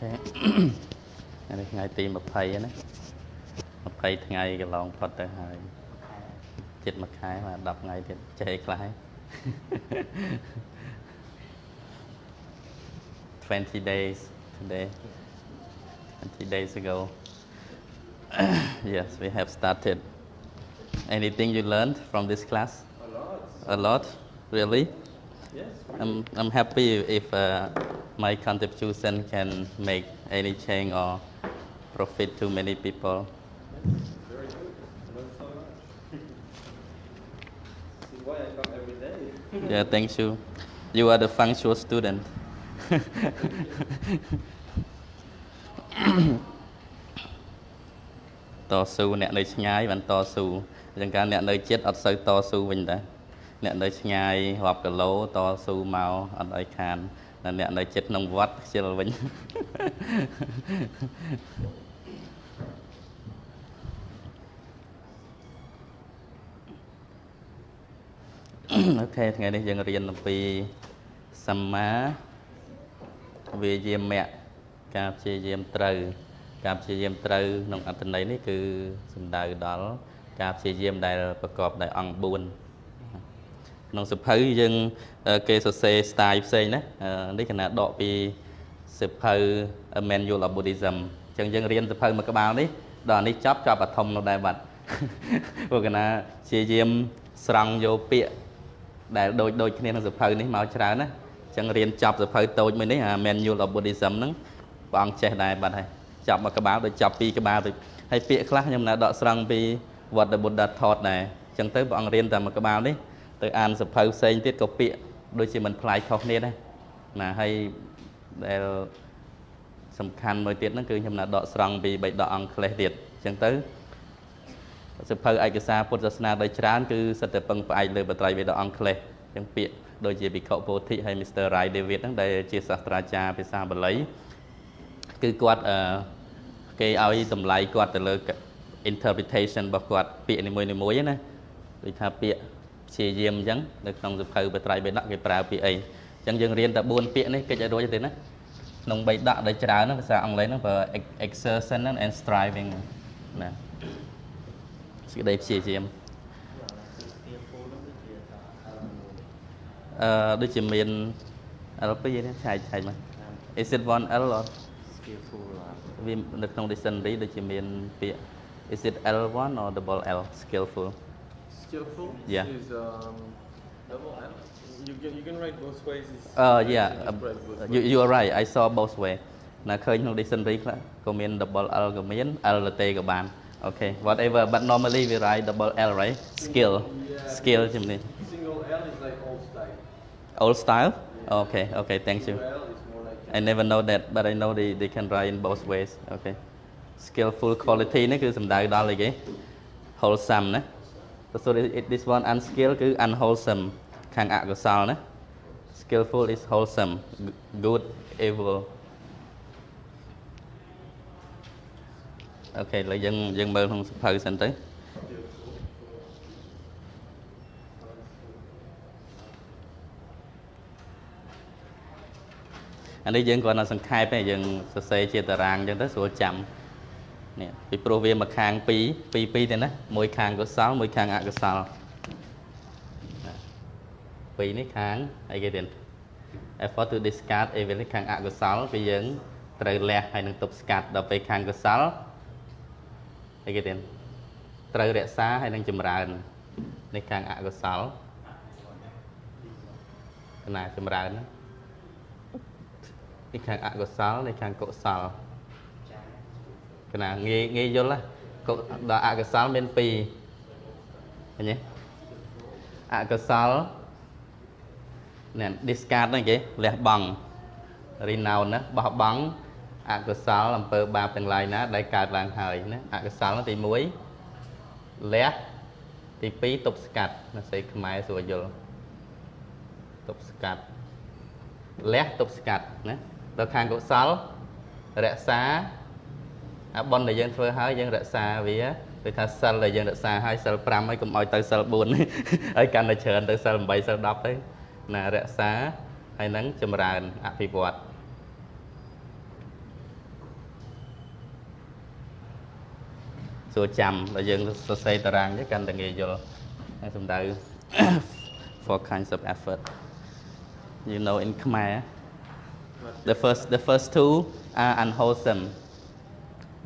Này ngày tìm một thầy á, một thầy ngày cái lòng Phật tới hai chết một cái mà đọc ngày thì chạy lại 20 days today, 20 days ago. Yes, we have started. Anything you learned from this class? A lot. A lot? Really? Yes. I'm happy if my contribution can make any change or profit to many people. Very good. I learned so much. This is why I come every day. Yeah, thank you. You are the functional student. តស៊ូអ្នកនៅឆ្ងាយបានតស៊ូអញ្ចឹងការអ្នកនៅចិត្តអត់សូវតស៊ូវិញដែរអ្នកនៅឆ្ងាយរាប់គីឡូតស៊ូមកអត់ឲ្យខានអ្នកនៅចិត្តក្នុងវត្តខ្ជិលវិញអូខេថ្ងៃនេះយើងរៀនអំពីសម្មាវាយាមៈការព្យាយាមត្រូវការព្យាយាមត្រូវក្នុងអត្ថន័យនេះគឺសំដៅដល់ការព្យាយាមដែលប្រកបដោយអង្គ4ក្នុងសភៅយើងគេសរសេរ style ផ្សេងណានេះគណៈដកពីសភៅ Manual of Buddhism អញ្ចឹងយើងរៀនសភៅមួយក្បាលនេះដល់នេះចប់បឋមនៅដែរបាត់ព្រោះគណៈព្យាយាមស្រង់យកពាក្យដែលដូចគ្នាក្នុងសភៅនេះមកច្រើនណាអញ្ចឹងរៀនចប់សភៅតូចមួយនេះ Manual of Buddhism ហ្នឹងព្រះអង្គចេះដែរបាត់ហើយចាប់មកក្បាលដូចចាប់ពីរក្បាលទៅហើយពាក្យខ្លះខ្ញុំណាដកស្រង់ពី What the Buddha taught ដែរអញ្ចឹងទៅព្រះអង្គរៀនតែមកក្បាលនេះទៅអានសភៅផ្សេងទៀតក៏ពាក្យដូចជាមិនផ្លាយខុសគ្នាដែរណាហើយដែលសំខាន់មួយទៀតហ្នឹងគឺខ្ញុំណាដកស្រង់ពីបិដកអង់គ្លេសទៀតអញ្ចឹងទៅសភៅឯកសារពុទ្ធសាសនាដោយច្រើនគឺសិតតែពឹងផ្អែកលើបត្រៃបិដកអង់គ្លេសអញ្ចឹងពាក្យដូចជាភិក្ខុពោធិហើយ Mr. Rai David ហ្នឹងដែលជាសាស្ត្រាចារ្យភាសាបាលីគឺគាត់គេឲ្យតម្លៃគាត់ទៅលើ interpretation របស់គាត់ពាក្យនីមួយៗណាដូចថាពាក្យព្យាយាមអញ្ចឹងនៅក្នុងសភៅបត្រៃបិដកគេប្រើពាក្យអីអញ្ចឹងយើងរៀនតែ4ពាក្យនេះកិច្ចឲ្យរួចទេណាក្នុងបិដកដែលច្រើនណាភាសាអង់គ្លេសហ្នឹងប្រើ exertion and striving ណាសេចក្តីព្យាយាមដូចជាមាន L2 នេះឆែកមក Is it one L or skillful វានៅក្នុង dictionary ដូចជាមានពាក្យ Is it L1 or double L skillful Skillful Yeah. is double L. You can write both ways. Yeah. You are right. I saw both way. ណាឃើញក្នុង dictionary ខ្លះក៏មាន double L ក៏មាន L ទៅទេក៏បាន Okay. Whatever but normally we write double L right? Skill. Yeah. Skill ជំនាញ Single L is like old style. Old style? Okay. Okay. Thank you. Double L is more like I never know that but I know they can write in both ways. Okay. Skillful quality នេះគឺសំដៅដល់អីគេ wholesome ណា So this one unskilled គឺ unwholesome ខាងអកុសលណា Skillful is wholesome good evil អូខេឥឡូវយើងមើលក្នុងសភៅសិនទៅអានេះយើងគ្រាន់តែសង្ខេបទេយើងសរសេរជាតារាងអញ្ចឹងទៅស្រួលចាំនេះពីព្រោះវាមកខាង2ទេណាមួយខាងកុសលមួយខាងអកុសលពីរនេះខាងអីគេទៀត effort to discard evil ខាងអកុសលពីយើងត្រូវលះហើយនឹងទប់ស្កាត់ដល់ពេលខាងកុសលអីគេទៀតត្រូវរក្សាហើយនឹងចម្រើននេះខាងអកុសលកណាចម្រើនណានេះខាងអកុសលនេះខាងកុសលកណាងាយយល់ដល់អកុសលមាន2ឃើញទេអកុសលនេះ discard ហ្នឹងគេលះបង់ renounce ណាបោះបង់អកុសលអំពើបាបទាំងឡាយណាដែលកើតឡើងហើយណាអកុសលទី1លះទី2ទប់ស្កាត់ណាសេខ្មែរស្រួលយល់ទប់ស្កាត់លះទប់ស្កាត់ណាដល់ខាងកុសលរក្សាអាបុណ្យដែលយើងធ្វើហើយយើងរក្សាវាគឺថាសិលដែលយើងរក្សាហើយសិល5ហើយកុំឲ្យទៅសិល4ហើយកាន់តែច្រើនទៅសិល8សិល10ទៅណារក្សាហើយនឹងចម្រើនអភិវឌ្ឍ Sửa chăm là dân xây tà ràng với canh tà nghề vô xong đợi four kinds of effort. You know, in Khmer, the first two are unwholesome.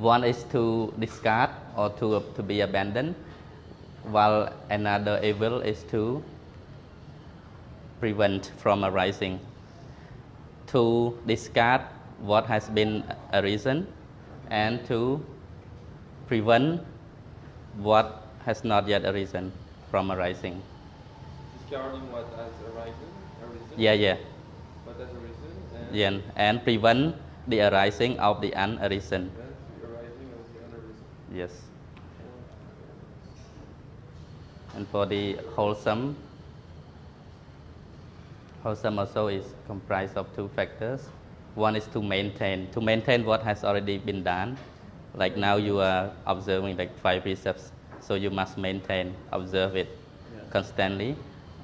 One is to discard or to be abandoned, while another evil is to prevent from arising. To discard what has been arisen and to prevent what has not yet arisen from arising. Discarding what has arisen? Yeah. What has arisen? Yeah, and prevent the arising of the unarisen. And the arising of the unarisen. Yes. And for the wholesome also is comprised of two factors. One is to maintain what has already been done. Like now you are observing like 5 precepts, so you must observe it constantly.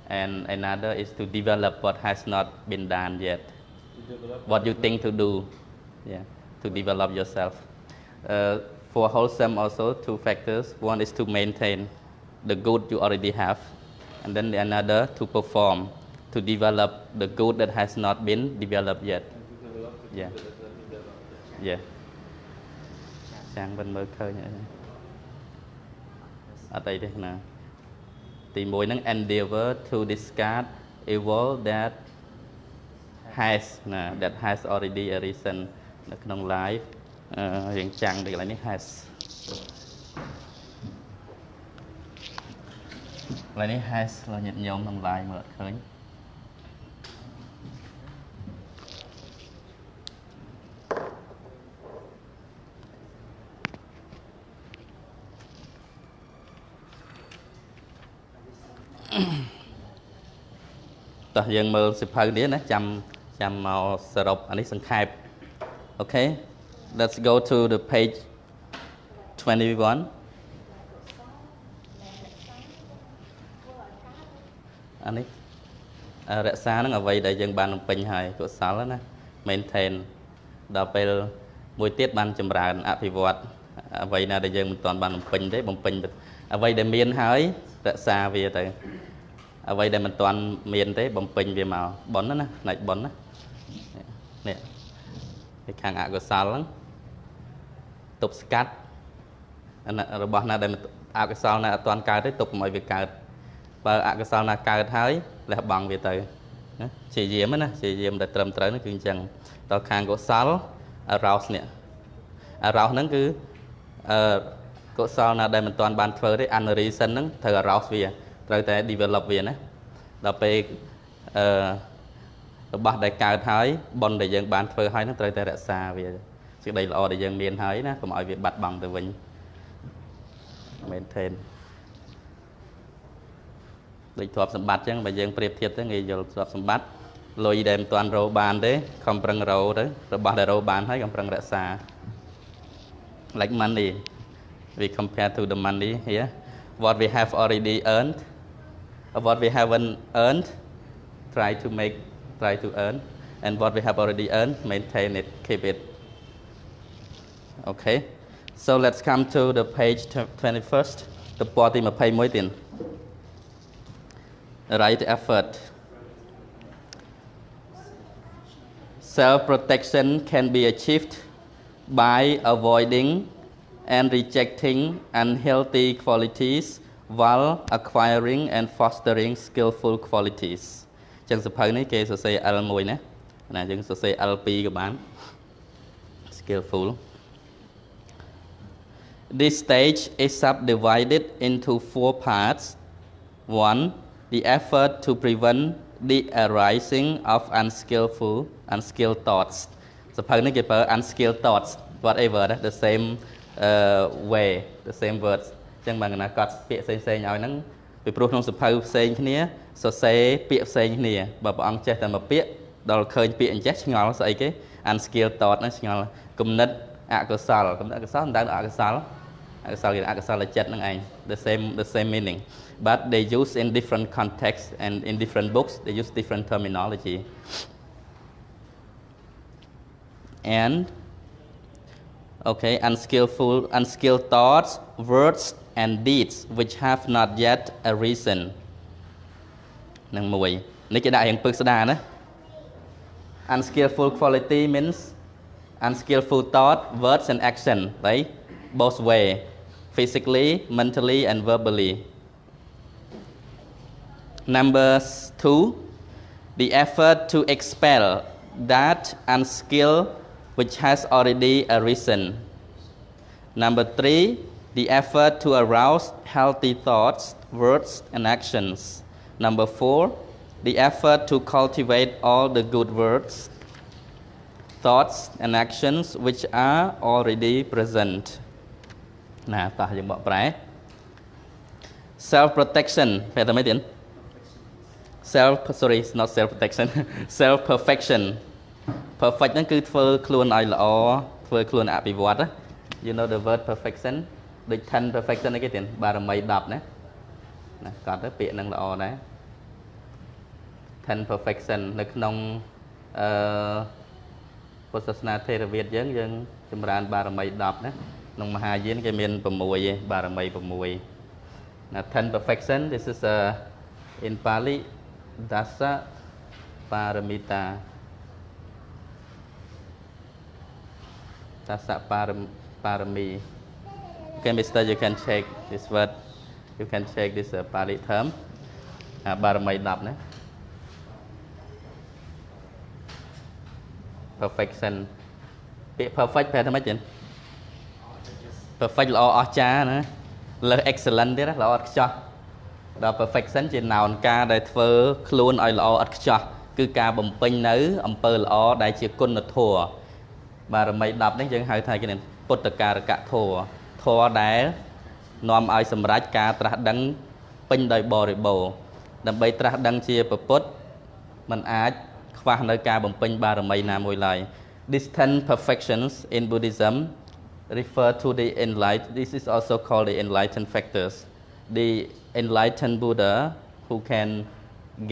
And another is to develop what has not been done yet. What you think to do, to develop yourself. For wholesome also, two factors. One is to maintain the good you already have, and then another to perform, to develop the good that has not been developed yet. Yeah. Sang bên mơ khơi nữa. Ở đây thế nào? Thì mỗi năng endeavor to discard evil that has already arisen trong life. Hiện chẳng thì lạiនេះ has. Lạiនេះ has là nhiệt nhôm trong life mở khơi. Ta dân mơ sịp hơi đĩa nó chăm màu sờ rộp anh ấy sân khai. Okay, let's go to the page 21. Anh ấy rẽ xa nó ở vậy để dân ban bình hài của sáu đó maintain đào về mùi tiết ban chầm ràn apivot vậy là để dân toàn ban bình đấy bằng bình vậy để miền hơi rẽ xa về từ vậy để mình toàn miền thế bằng bình về màu bón đó này bón đó nè cái khang của sáu lắm tục cắt rồi bọn nào để mình cái sau này toàn cài tới tục mọi việc cài và cái sau này cài thấy là bằng về từ chỉ diễm á chỉ diễm để trầm tới nó cứ chẳng tao khang của sáu arouse nè arouse nó cứ của sau này để mình toàn bàn phơi đấy unreason nó thời arouse về rồi tại develop về nè là về bắt đại cài thấy bon để dân bàn phơi hay nó rồi tại đã xa về sự đây là để dân miền thấy nè còn mọi việc bật bằng từ vinh maintain lịch thuật sầm bát chứ mà dân priệp thiệt tới nghề giờ thuật sầm bát lôi đem toàn rô bàn đấy không prang rô đấy rồi bắt rô bàn thấy không prang đã xa like money we compare to the money here what we have already earned or what we haven't earned try to earn and what we have already earned maintain it keep it. Okay, so let's come to the page 21st. The body mà pay mỗi tiền. Right effort. Self-protection can be achieved by avoiding and rejecting unhealthy qualities while acquiring and fostering skillful qualities. Chẳng sắp hơi này kê sơ xây L1 nè. Nè chẳng sơ xây L2 các bạn. Skillful. This stage is subdivided into 4 parts. 1. The effort to prevent the arising of unskilled thoughts. Suppose you put unskilled thoughts, whatever, the same way, the same words. Chẳng bằng là có việc xây nhau nắng vì pro không suppose xây kia, so say việc xây kia, bà ông chết là một việc, đó khơi việc chết ngó xây cái unskilled thought nó ngó cùng nết akasal đang akasal là chết năng anh, the same meaning. But they use in different contexts and in different books, they use different terminology. And Okay, unskilled thoughts, words, and deeds which have not yet arisen. នឹងមួយនេះគេដាក់រៀងពឹកស្ដារណា Unskillful quality means unskillful thought, words, and action, right? Both way, physically, mentally, and verbally. Number 2, the effort to expel that unskill which has already arisen. Number 3, the effort to arouse healthy thoughts, words, and actions. Number 4, the effort to cultivate all the good words, thoughts, and actions which are already present. Nah, tah yang bak prai. Self protection, phải tao mấy tiếng? Not self protection. Self perfection. Perfect ហ្នឹងគឺធ្វើខ្លួនឲ្យល្អធ្វើខ្លួនអភិវឌ្ឍ You know the word perfection ដូច 10 perfection អីគេទៀតបារមី10ណាណាកត់ទៅពាក្យហ្នឹងល្អដែរ 10 perfection នៅក្នុងពុទ្ធសាសនាថេរវាទយើងចម្រើនបារមី10ណាក្នុងមហាយានគេមាន6ឯងបារមី6ណា 10 perfection this is in Pali dasa paramita dasa parami. Okay, Mister, you can check this word. You can check this Pali term. Baramai dap, ne? Perfection. Perfect ប្រែថាម៉េចទេ Perfect ល្អអស្ចារ្យណាលើ excellent ទៀតល្អឥតខ្ចោះដល់ perfection ជា noun ការដែលធ្វើខ្លួនឲ្យល្អឥតខ្ចោះគឺការបំពេញនៅអំពើល្អដែលជាគុណធម៌បារមី10នេះយើងហៅថាគេពុទ្ធការកធម៌ធម៌ដែលនាំឲ្យសម្រេចការត្រាស់ដឹងពេញដោយបរិបូរណ៍ដើម្បីត្រាស់ដឹងជាពុទ្ធមិនអាចខ្វះនៅការបំពេញបារមីណាមួយឡើយ These 10 perfections in Buddhism refer to the enlightened. This is also called the enlightened factors. The enlightened Buddha who can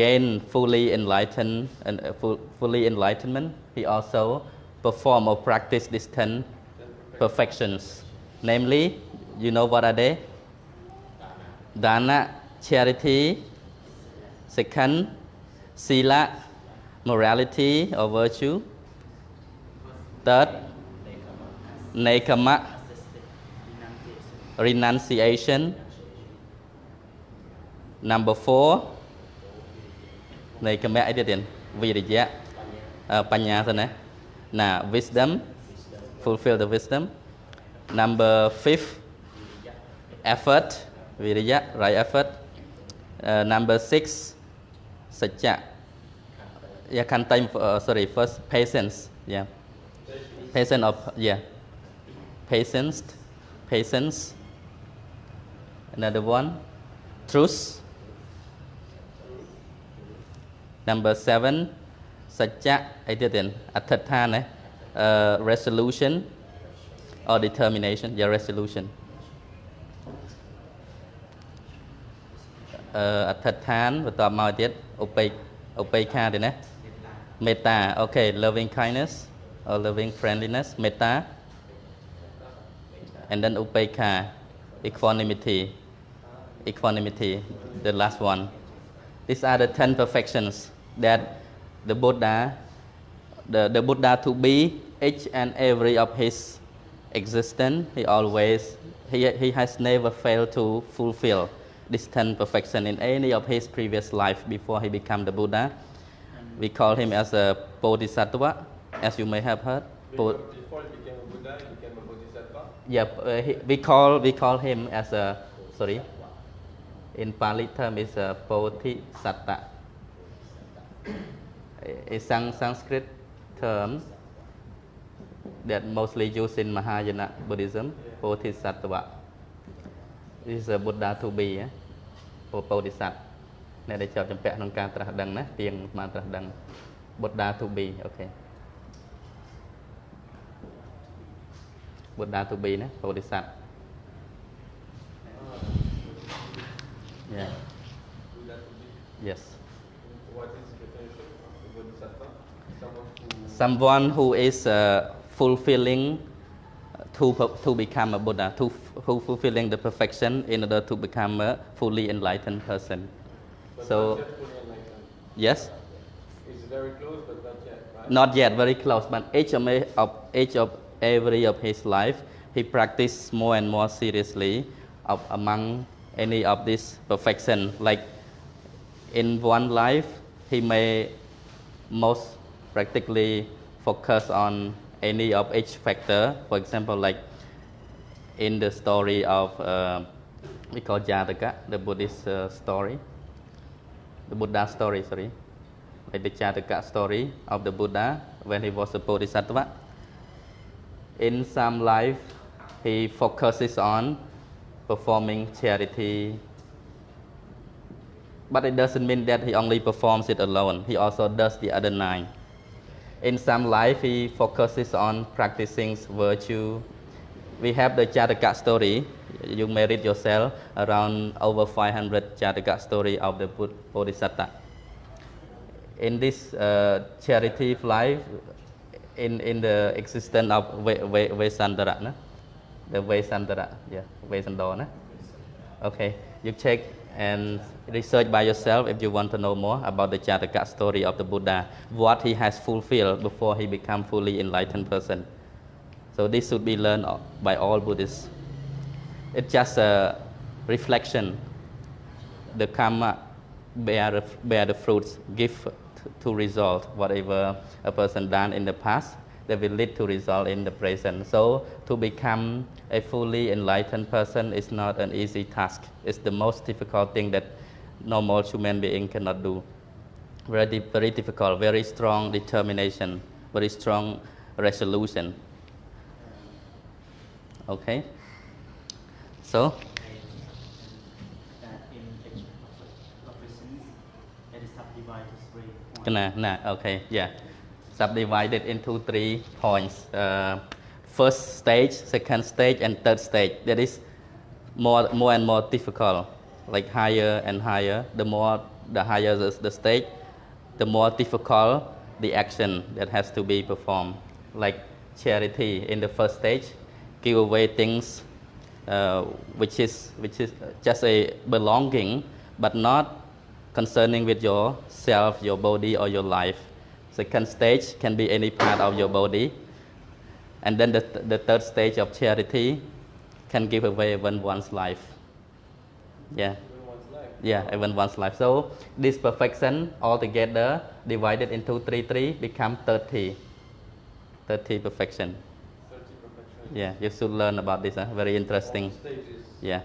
gain fully enlightenment, he also perform or practice these 10 perfections. Namely, you know what are they? Dana, charity, second, sila, morality or virtue. Third, nekama, renunciation. Number 4, nekama aiទៀត Viriya, Panya thôi nè. Now, wisdom, fulfill the wisdom. Number 5, effort, Viriya, right effort. Number 6, Satya. Yeah, can time first patience. Yeah. Patience. Another one, truth. Number 7, Satya, resolution or determination. Yeah, resolution. Athathan បន្តមកទៀតឧបេក្ខាទេណា Metta. Okay, loving kindness or loving friendliness, metta. And then upekha, equanimity, the last one. These are the 10 perfections that the Buddha to be each and every of his existence, he has never failed to fulfill this 10 perfection in any of his previous life before he became the Buddha. We call him as a Bodhisattva, as you may have heard. Before he became a Buddha, he became a Bodhisattva? Yeah, we call him as a, in Pali term is a Bodhisattva. A Sanskrit term that mostly used in Mahayana Buddhism, Bodhisattva. This is a Buddha to be, or Bodhisattva. អ្នកដែលជាប់ចម្ពាក់ក្នុងការត្រាស់ដឹងណាទៀងមកត្រាស់ដឹង Buddha to be. Okay. Buddha to be ណា Bodhisattva. Yeah. Buddha to be? Yes. What is the definition of a Bodhisattva? Someone who is fulfilling to become a Buddha, to fulfilling the perfection in order to become a fully enlightened person. But So, not yet fully enlightened. yes, It's very close, but not yet, right? not yet very close, but each of every of his life, he practiced more and more seriously among any of this perfection. Like in one life, he may most practically focus on any of each factor. For example, like in the story of we call Jataka, the Buddhist story, the Buddha story, sorry, like the Jataka story of the Buddha when he was a Bodhisattva. In some life, he focuses on performing charity, but it doesn't mean that he only performs it alone. He also does the other 9. In some life, he focuses on practicing virtue. We have the Jataka story. You may read yourself around over 500 Jataka story of the Bodhisattva. In this charity life, in the existence of Vesandara, no? The Vesandara, yeah, Vesandara. No? Okay, you check and research by yourself if you want to know more about the Jataka story of the Buddha, what he has fulfilled before he become fully enlightened person. So this should be learned by all Buddhists. It's just a reflection. The karma bear the fruits, give to result whatever a person done in the past, that will lead to result in the present. So to become a fully enlightened person is not an easy task. It's the most difficult thing that normal human being cannot do. Very difficult, very strong determination, very strong resolution. Okay. So okay, yeah. Subdivided into 3 points. First stage, second stage, and third stage. That is more and more difficult, like higher and higher. The higher the stage, the more difficult the action that has to be performed. Like charity in the first stage, give away things which is just a belonging, but not concerning with yourself, your body, or your life. Second stage can be any part of your body. And then the third stage of charity can give away even one's life. Yeah. Even one's life. Yeah, even one's life. So this perfection altogether divided into 3 become 30. 30 perfection. 30 perfection. Yeah, you should learn about this. Very interesting. All stages. Yeah.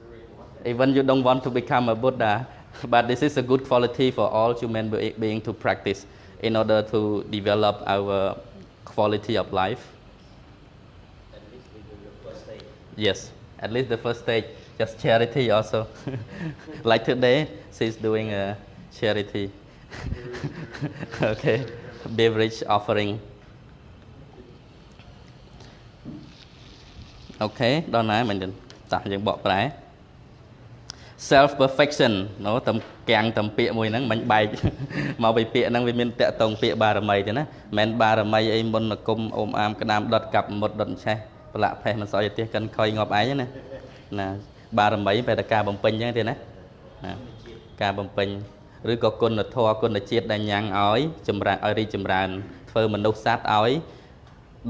Very Even you don't want to become a Buddha, but this is a good quality for all human beings to practice in order to develop our quality of life. At least we do the first stage. Yes, at least the first stage, just charity also. Like today, she's doing a charity. Okay, beverage offering. Okay, ដល់ណាមិញតាយើងបកប្រែ self perfection ណូតំកាំងតំពាក្យមួយហ្នឹងមិញបែកមកពីពាក្យហ្នឹងវាមានតកតងពាក្យបារមីទេណាមិនមែនបារមីអីមុនគុំអូមអាមក្តាមដុតកាប់មុតដុតឆេះប្រឡាក់ផេះមិនសល់ទេកិនខុយងាប់ឯងណាណាបារមីបែរតែការបំពេញអញ្ចឹងទេណាការបំពេញឬក៏គុណធម៌គុណជាតិដែលញ៉ាំងឲ្យចម្រើនឲ្យរីកចម្រើនធ្វើមនុស្សសត្វឲ្យ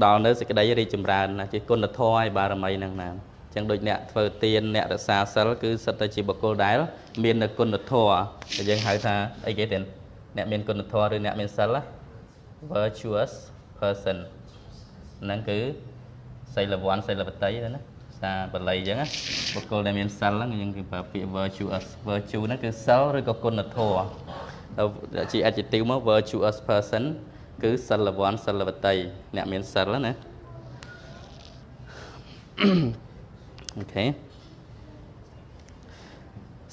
ដល់នៅសេចក្តីរីកចម្រើនណាជាគុណធម៌ឲ្យបារមីហ្នឹងណាចឹងដូចអ្នកធ្វើទានអ្នករក្សាសិលគឺសិតតែជាបុគ្គលដែលមានគុណធម៌ដែលយើងហៅថាអីគេទេអ្នកមានគុណធម៌ឬអ្នកមានសិល virtuous person ហ្នឹងគឺសីលវ័នសីលវតីទេណាសាបាលីអញ្ចឹងណាបុគ្គលដែលមានសិលហ្នឹងយើងគឺប្រើពាក្យ virtuous virtue ហ្នឹងគឺសិលឬក៏គុណធម៌ជា adjective មក virtuous person គឺសិលវ័នសិលវតីអ្នកមានសិលណា Okay.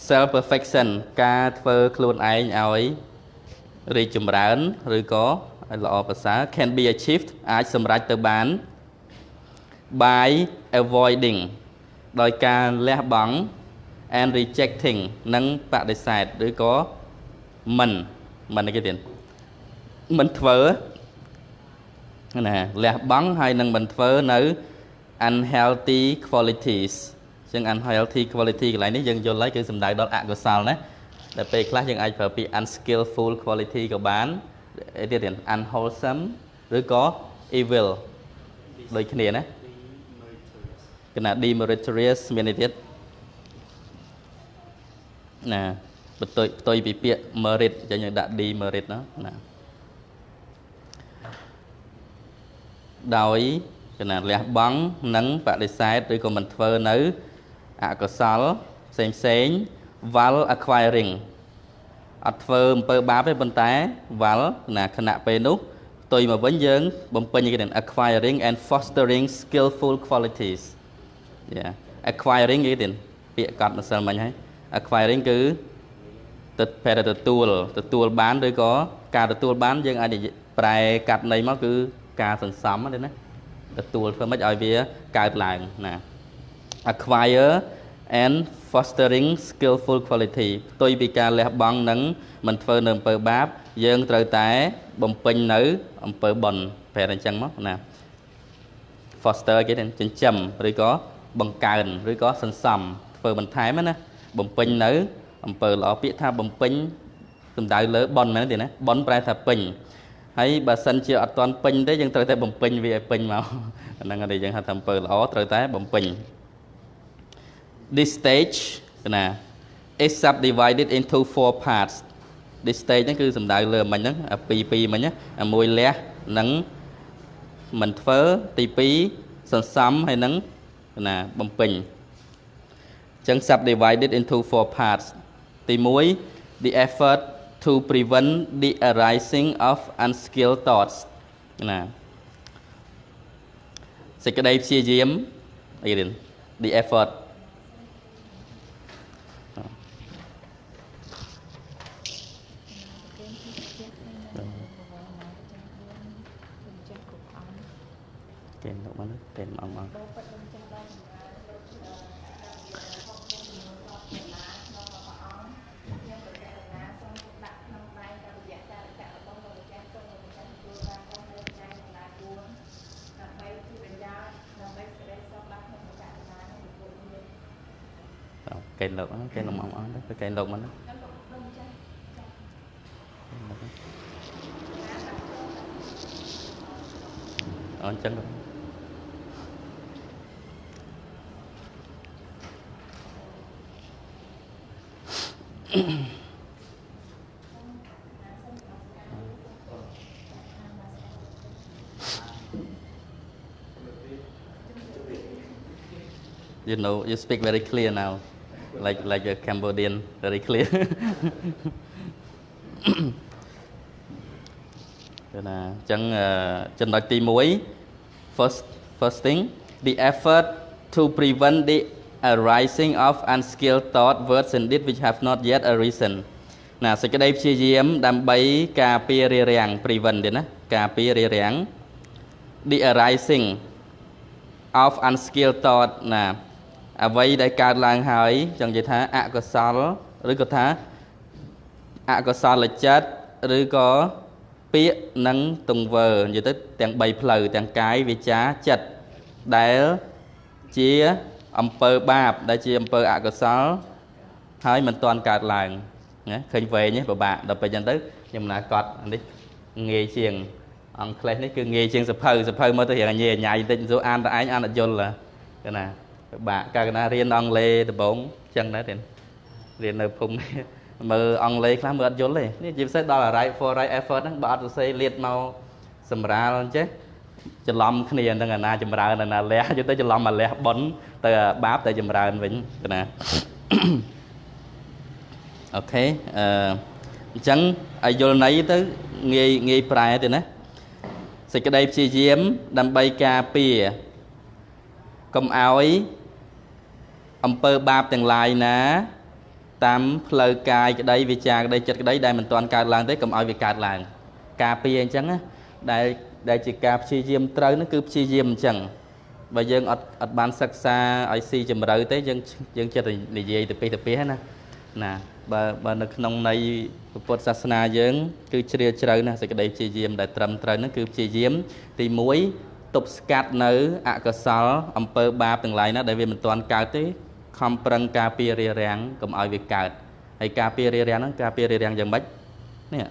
Self perfection ការធ្វើខ្លួនឯងឲ្យរីកចម្រើនឬក៏ល្អប្រសើរ can be achieved អាចសម្រេចទៅបាន by avoiding ដោយការលះបង់ and rejecting និងបដិសេធឬក៏មិនអីគេទៀតមិនធ្វើ nè lẹ bắn hay nâng mình phơ nấu unhealthy qualities chẳng unhealthy quality cái này nếu dân vô lấy cái sầm đại đó ạ của sao đấy để về class dân ai phải bị unskillful quality của bán để tiền unwholesome rồi có evil đôi khi này cái nào demeritorious miền tiết nè tôi bị bịa merit cho những đã demerit đó nè đòi cái nào lẹ bắn nắng bạn để sai rồi còn mình phơ nấu ạ có sáu xem val acquiring ắt phơ bơ bá với bên té val là khả năng bê nút tôi mà vẫn dướng bấm pin như cái này acquiring and fostering skillful qualities yeah. Acquiring cái tiền bịa cọt là sao mình hay acquiring cứ từ tool bán rồi có cả từ tool bán dân ai thì bài cắt này nó cứ cả phần sắm đấy nè từ tool phải mất ai vía cài lại nè acquire and fostering skillful quality tôi bị cả lẹ băng nắng mình phơi nương phơi báp dân trời té bấm pin nữ phơi bẩn phải là chân mất nè foster cái này chân chầm rồi có bằng cài rồi có sân sầm phơi bằng thái mất nè bấm pin nữ phơi lọ biết tha bấm pin tụm đại lỡ bẩn mà thì nè bẩn phải thà pin hay bà sân chưa ở toàn pin đấy dân trời té bấm pin vì pin màu năng ở đây dân thà phơi lọ trời té bấm pin. This stage is subdivided into 4 parts. This stage nó cứ sầm đại lừa mình nhá, pi mình nhá, mùi lẹ nắng mình phớ tì pi sần sắm hay nắng bấm pin. Chẳng subdivided into 4 parts. Tì muối the effort to prevent the arising of unskilled thoughts. Sẽ cái đây chia diếm the effort. Kèm đâu mà nó kèm ông kèm lột nó kèm lòng ông đó cái kèm lột mà nó chân rồi. You know, you speak very clear now, like a Cambodian, very clear. Chẳng chân nói tí muối. First thing, the effort to prevent the arising of unskilled thought, words and deeds which have not yet arisen. Nè, sẽ cái đây chia diếm đam bấy cà pia rì ràng prevent đến á, cà pia rì ràng. The arising of unskilled thought nè, vậy đây cao lang hỏi chẳng vậy thá ạ có sao rồi có thá ạ có sao là chết rồi có biết nâng tùng vờ như tới tiếng bày phở tiếng cái vì chá chật để chia âm pơ bạp để chia âm pơ ạ có sao hỏi mình toàn cạt lại khơi về nhé bà đập về chân tới nhưng mà cọt đi nghề chiềng ông clay này cứ nghề chiềng sập hơi mới tới hiện nhà nhà định số an là anh ăn là dồn là cái này bà cái này riêng ông lê từ bốn chân đấy tiền riêng ở phùng mà ông lấy khám mượn dồn lênนี่chỉ sẽ đó là right for right effort đó bà tôi sẽ liệt màu sầm ra luôn chứ cho lom cái này đang là chầm ra là lẽ cho tới cho lom mà lẽ bẩn từ báp tới chầm ra vĩnh cái này ok chẳng ai vô nấy tới nghe prai thì nè sẽ cái đây chia diếm đâm bay cà pìa cầm áo ấy ông pơ bạp từng lại nè tam lời cài cái đây vì trà cái đây chật cái đấy đây mình toàn cài làng tới cầm áo vì cài làng cà pìa chẳng á đây chỉ cà chia diếm trời nó cứ chia diếm chẳng bây giờ ở ban sắc xa ở si chùm rơi tới dân dân cho thì gì từ pi hết nè bà nó không này Phật sát na dưỡng cứ chia trời nè sẽ cái đây chia diêm đại trầm trời nó cứ chia diêm thì muối tục scat nữ ạ cơ sáu âm pơ ba từng lại nó để vì mình toàn cao tới không prang cà pia rìa ráng cầm ai việc cào hay cà pia rìa ráng nó cà pia rìa ráng dần bách nè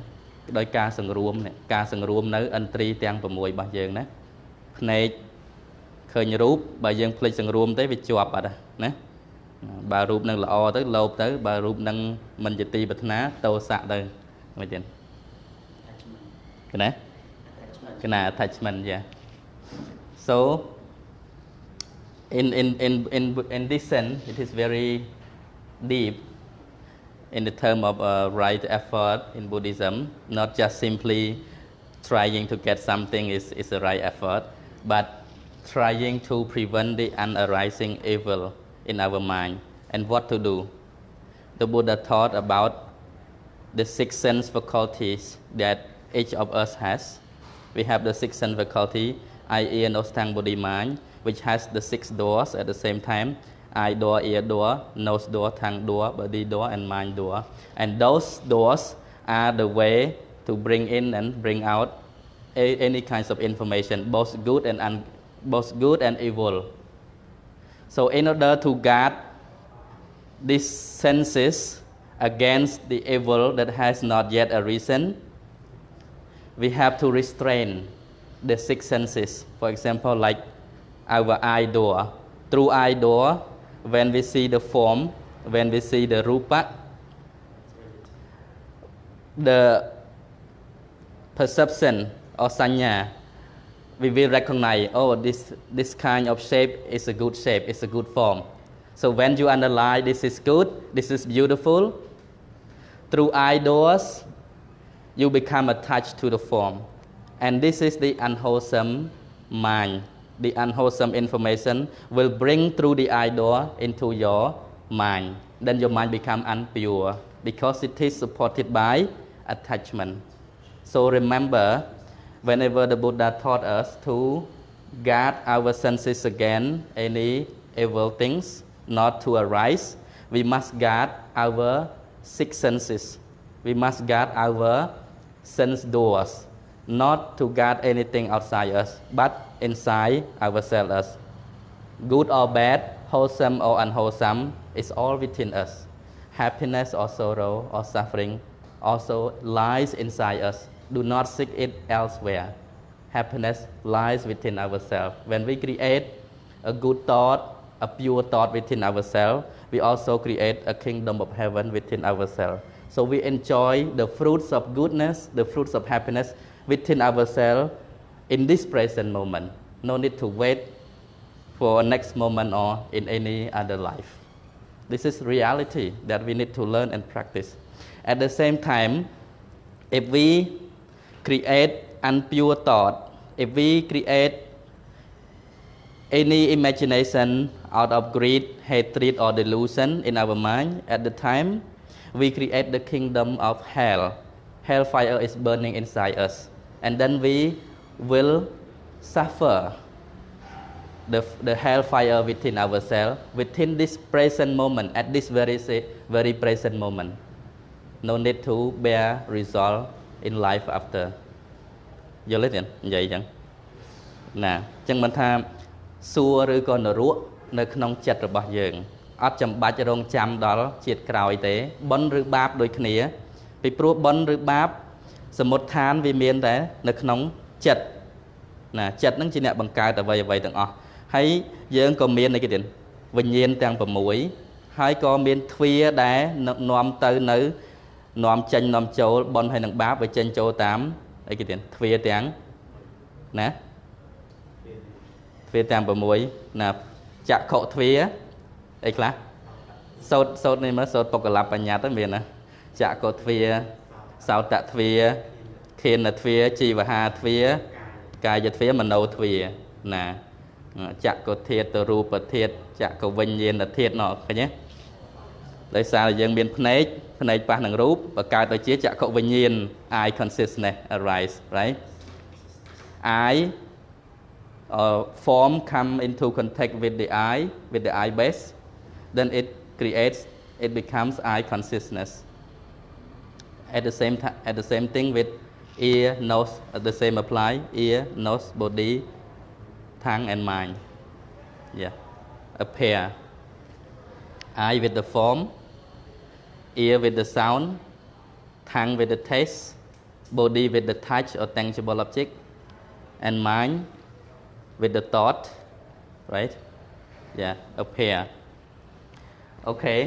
đôi ca sừng ruộng nè ca sừng ruộng nữ anh tri tiền và muối bà dưỡng nè này khơi như rúp bà dưỡng plei sừng ruộng tới việc chọp à nè bà rụp nâng là o tới lộp tới bà rụp nâng mình chỉ tì bật ná tô xạ đây mấy tiền cái này attachment yeah so in this sense it is very deep in the term of right effort in Buddhism not just simply trying to get something is a right effort but trying to prevent the unarising evil in our mind. And what to do? The Buddha taught about the 6 sense faculties that each of us has. We have the 6 sense faculty, eye, ear, nose, tongue, body, mind, which has the 6 doors at the same time. Eye door, ear door, nose door, tongue door, body door, and mind door. And those doors are the way to bring in and bring out any kinds of information, both good and evil. So in order to guard these senses against the evil that has not yet arisen, we have to restrain the 6 senses. For example, like our eye door. Through eye door, when we see the form, when we see the rupa, the perception or sanya, we will recognize, oh, this kind of shape is a good shape, it's a good form. So when you analyze, this is good, this is beautiful, through eye doors, you become attached to the form. And this is the unwholesome mind. The unwholesome information will bring through the eye door into your mind. Then your mind become impure because it is supported by attachment. So remember, whenever the Buddha taught us to guard our senses against any evil things not to arise, we must guard our 6 senses. We must guard our sense doors, not to guard anything outside us, but inside ourselves. Good or bad, wholesome or unwholesome, is all within us. Happiness or sorrow or suffering also lies inside us. Do not seek it elsewhere. Happiness lies within ourselves. When we create a good thought, a pure thought within ourselves, we also create a kingdom of heaven within ourselves. So we enjoy the fruits of goodness, the fruits of happiness within ourselves in this present moment. No need to wait for a next moment or in any other life. This is reality that we need to learn and practice. At the same time, if we create impure thought, if we create any imagination out of greed, hatred, or delusion in our mind, at the time we create the kingdom of hell. Hellfire is burning inside us, and then we will suffer the hellfire within ourselves within this present moment, at this very present moment. No need to bear result in life after. យល់ទេនិយាយអញ្ចឹងណាអញ្ចឹងមិនថាសួរឬក៏នរកនៅក្នុងចិត្តរបស់យើងអត់ចាំបាច់រងចាំដល់ជាតិក្រោយទេបុណ្យឬបាបដូចគ្នាពីព្រោះបុណ្យឬបាបសមុទ្ឋានវាមានតែនៅក្នុងចិត្តណាចិត្តហ្នឹងជាអ្នកបង្កើតអ្វីទាំងអស់ហើយយើងក៏មានអីគេទៀតវិញ្ញាណទាំង6ហើយក៏មានទ្វារដែលនាំទៅនៅនាំចេញនាំចូលបុណ្យហើយនឹងបាបវាចេញចូលតាមអីគេទៀតទ្វារទាំងណាទ្វារទាំង6ណាចក្ខុទ្វារអីខ្លះសោតនេះមើលសោតបុគ្គលបញ្ញត្តិមានណាចក្ខុទ្វារសោតទ្វារខេនទ្វារជីវហាទ្វារកាយទ្វារមโนទ្វារណាចក្ខុធាតុរូបធាតុចក្ខុវិញ្ញាណធាតុណោះឃើញទេដោយសារយើងមានភ្នែកប៉ះនឹងរូបបង្កើតទៅជាចក្ខុវិញ្ញាណ eye consciousness arise right eye form come into contact with the eye base then it creates it becomes eye consciousness. At the same time, at the same thing with ear, nose, the same apply, ear, nose, body, tongue and mind. Yeah, appear. Eye with the form, ear with the sound, tongue with the taste, body with the touch or tangible object, and mind with the thought, right? Yeah, appear. Okay.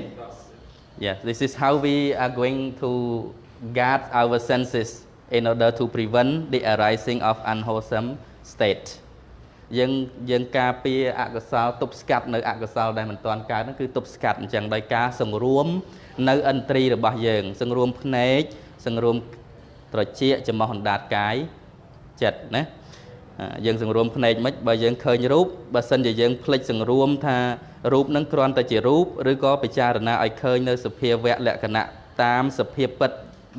Yeah, this is how we are going to guard our senses in order to prevent the arising of unwholesome state. យើងការពារអកុសលទប់ស្កាត់នៅអកុសលដែលមិនទាន់កើតហ្នឹងគឺទប់ស្កាត់អញ្ចឹងដោយការសង្រួមនៅឥន្ទ្រីរបស់យើងសង្រួមភ្នែកសង្រួមត្រចៀកច្រមុះអណ្ដាតកាយចិត្តណាយើងសង្រួមភ្នែកមិនបើយើងឃើញរូបបើសិនជាយើងភ្លេចសង្រួមថារូបហ្នឹងគ្រាន់តែជារូបឬក៏ពិចារណាឲ្យឃើញនៅសភាវៈលក្ខណៈតាមសភាពពិត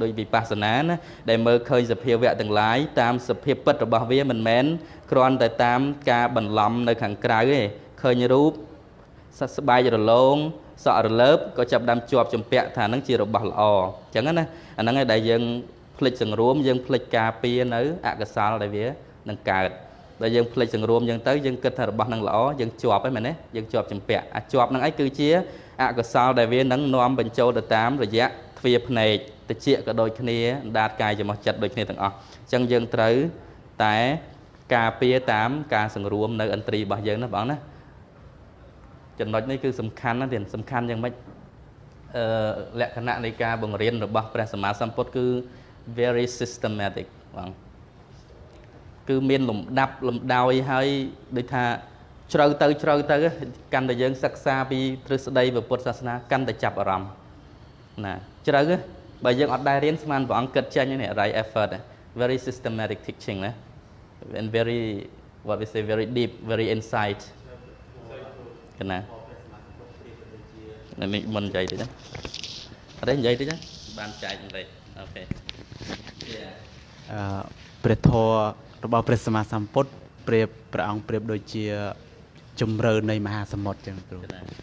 ដោយវិបស្សនាណាដែលមើលឃើញសភាវៈទាំងឡាយតាមសភាពពិតរបស់វាមិនមែនគ្រាន់តែតាមការបន្លំនៅខាងក្រៅទេឃើញរូបស្បែករលោងសក់រលើបក៏ចាប់ដើមជាប់ជំពាក់ថាហ្នឹងជារបស់ល្អអញ្ចឹងណាអាហ្នឹងឯងដែលយើងភ្លេចសង្រួមយើងភ្លេចការពារនៅអកុសលដែលវានឹងកើតដល់យើងភ្លេចសង្រួមអញ្ចឹងទៅយើងគិតថារបស់ហ្នឹងល្អយើងជាប់ហ្នឹងមែនទេយើងជាប់ជំពាក់អាជាប់ហ្នឹងឯងគឺជាអកុសលដែលវានឹងនាំបញ្ចូលទៅតាមរយៈទ្វារភ្នែកតិចក៏ដូចគ្នាអណ្ដាតកាយច្រមុះចិត្តដូចគ្នាទាំងអស់អញ្ចឹងយើងត្រូវតែការពារតាមការសង្រួមនៅឥន្ទ្រីរបស់យើងណាបងណាចំណុចនេះគឺសំខាន់ណាស់ទៀតសំខាន់យ៉ាងម៉េចលក្ខណៈនៃការបង្រៀនរបស់ព្រះសម្មាសម្ពុទ្ធគឺ very systematic បងគឺមានលំដាប់លំដោយហើយដូចថាជ្រៅទៅកាន់តែយើងសិក្សាពីទ្រឹស្ដីពុទ្ធសាសនាកាន់តែចាប់អារម្មណ៍ណាជ្រៅបើយើងអត់ដែររៀនស្មានព្រះអង្គគិតចេញនេះ right effort very systematic teaching ណា and very what we say very deep very insight កណានេះមិននិយាយទេណាអត់ទេនិយាយទេណាបានចែកបន្តិចអូខេព្រះធម៌របស់ព្រះសម្មាសម្ពុទ្ធព្រះអង្គប្រៀបដូចជាជំរឿននៃមហាសមុទ្រចឹងគ្រូ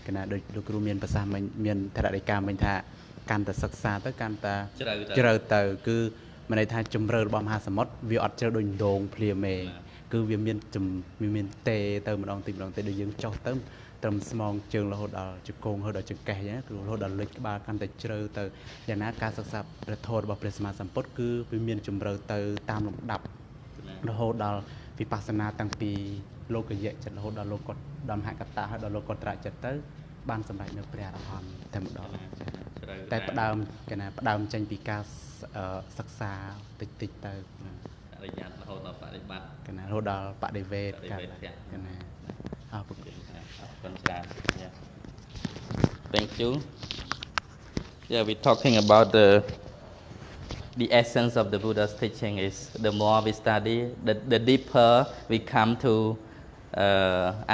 កណាដូចលោកគ្រូមានប្រសាសន៍មិញមានថរដីកាមិញថាកាន់តែសិក្សាទៅកាន់តែជ្រៅទៅគឺមានន័យថាជំរឿនរបស់មហាសមុទ្រវាអត់ជ្រៅដូចដងភ្លាមទេគឺវាមានទេទៅម្ដងទេដូចយើងចុះទៅត្រឹមស្មងជើងរហូតដល់ជង្គង់រហូតដល់ចង្កេះអញ្ចឹងគឺរហូតដល់លិចក្បាលកាន់តែជ្រៅទៅយ៉ាងណាការសិក្សាព្រះធម៌របស់ព្រះសម្មាសម្ពុទ្ធគឺវាមានជំរឿទៅតាមលំដាប់រហូតដល់វិបស្សនាតាំងពីលោកយៈចិត្តរហូតដល់លោកគាត់ដល់មហកតាហើយដល់លោកគាត់ត្រាក់ចិត្តទៅបានសម្រេចនៅព្រះអរហន្តតែម្ដងតែផ្ដើមចេញពីការសិក្សាតិចទៅអរិញ្ញាតរហូតដល់បដិបត្តិរហូតដល់បដិវេទកណាអរគុណច្រើន Thank you. Yeah, we're talking about the essence of the Buddha's teaching is the more we study, the deeper we come to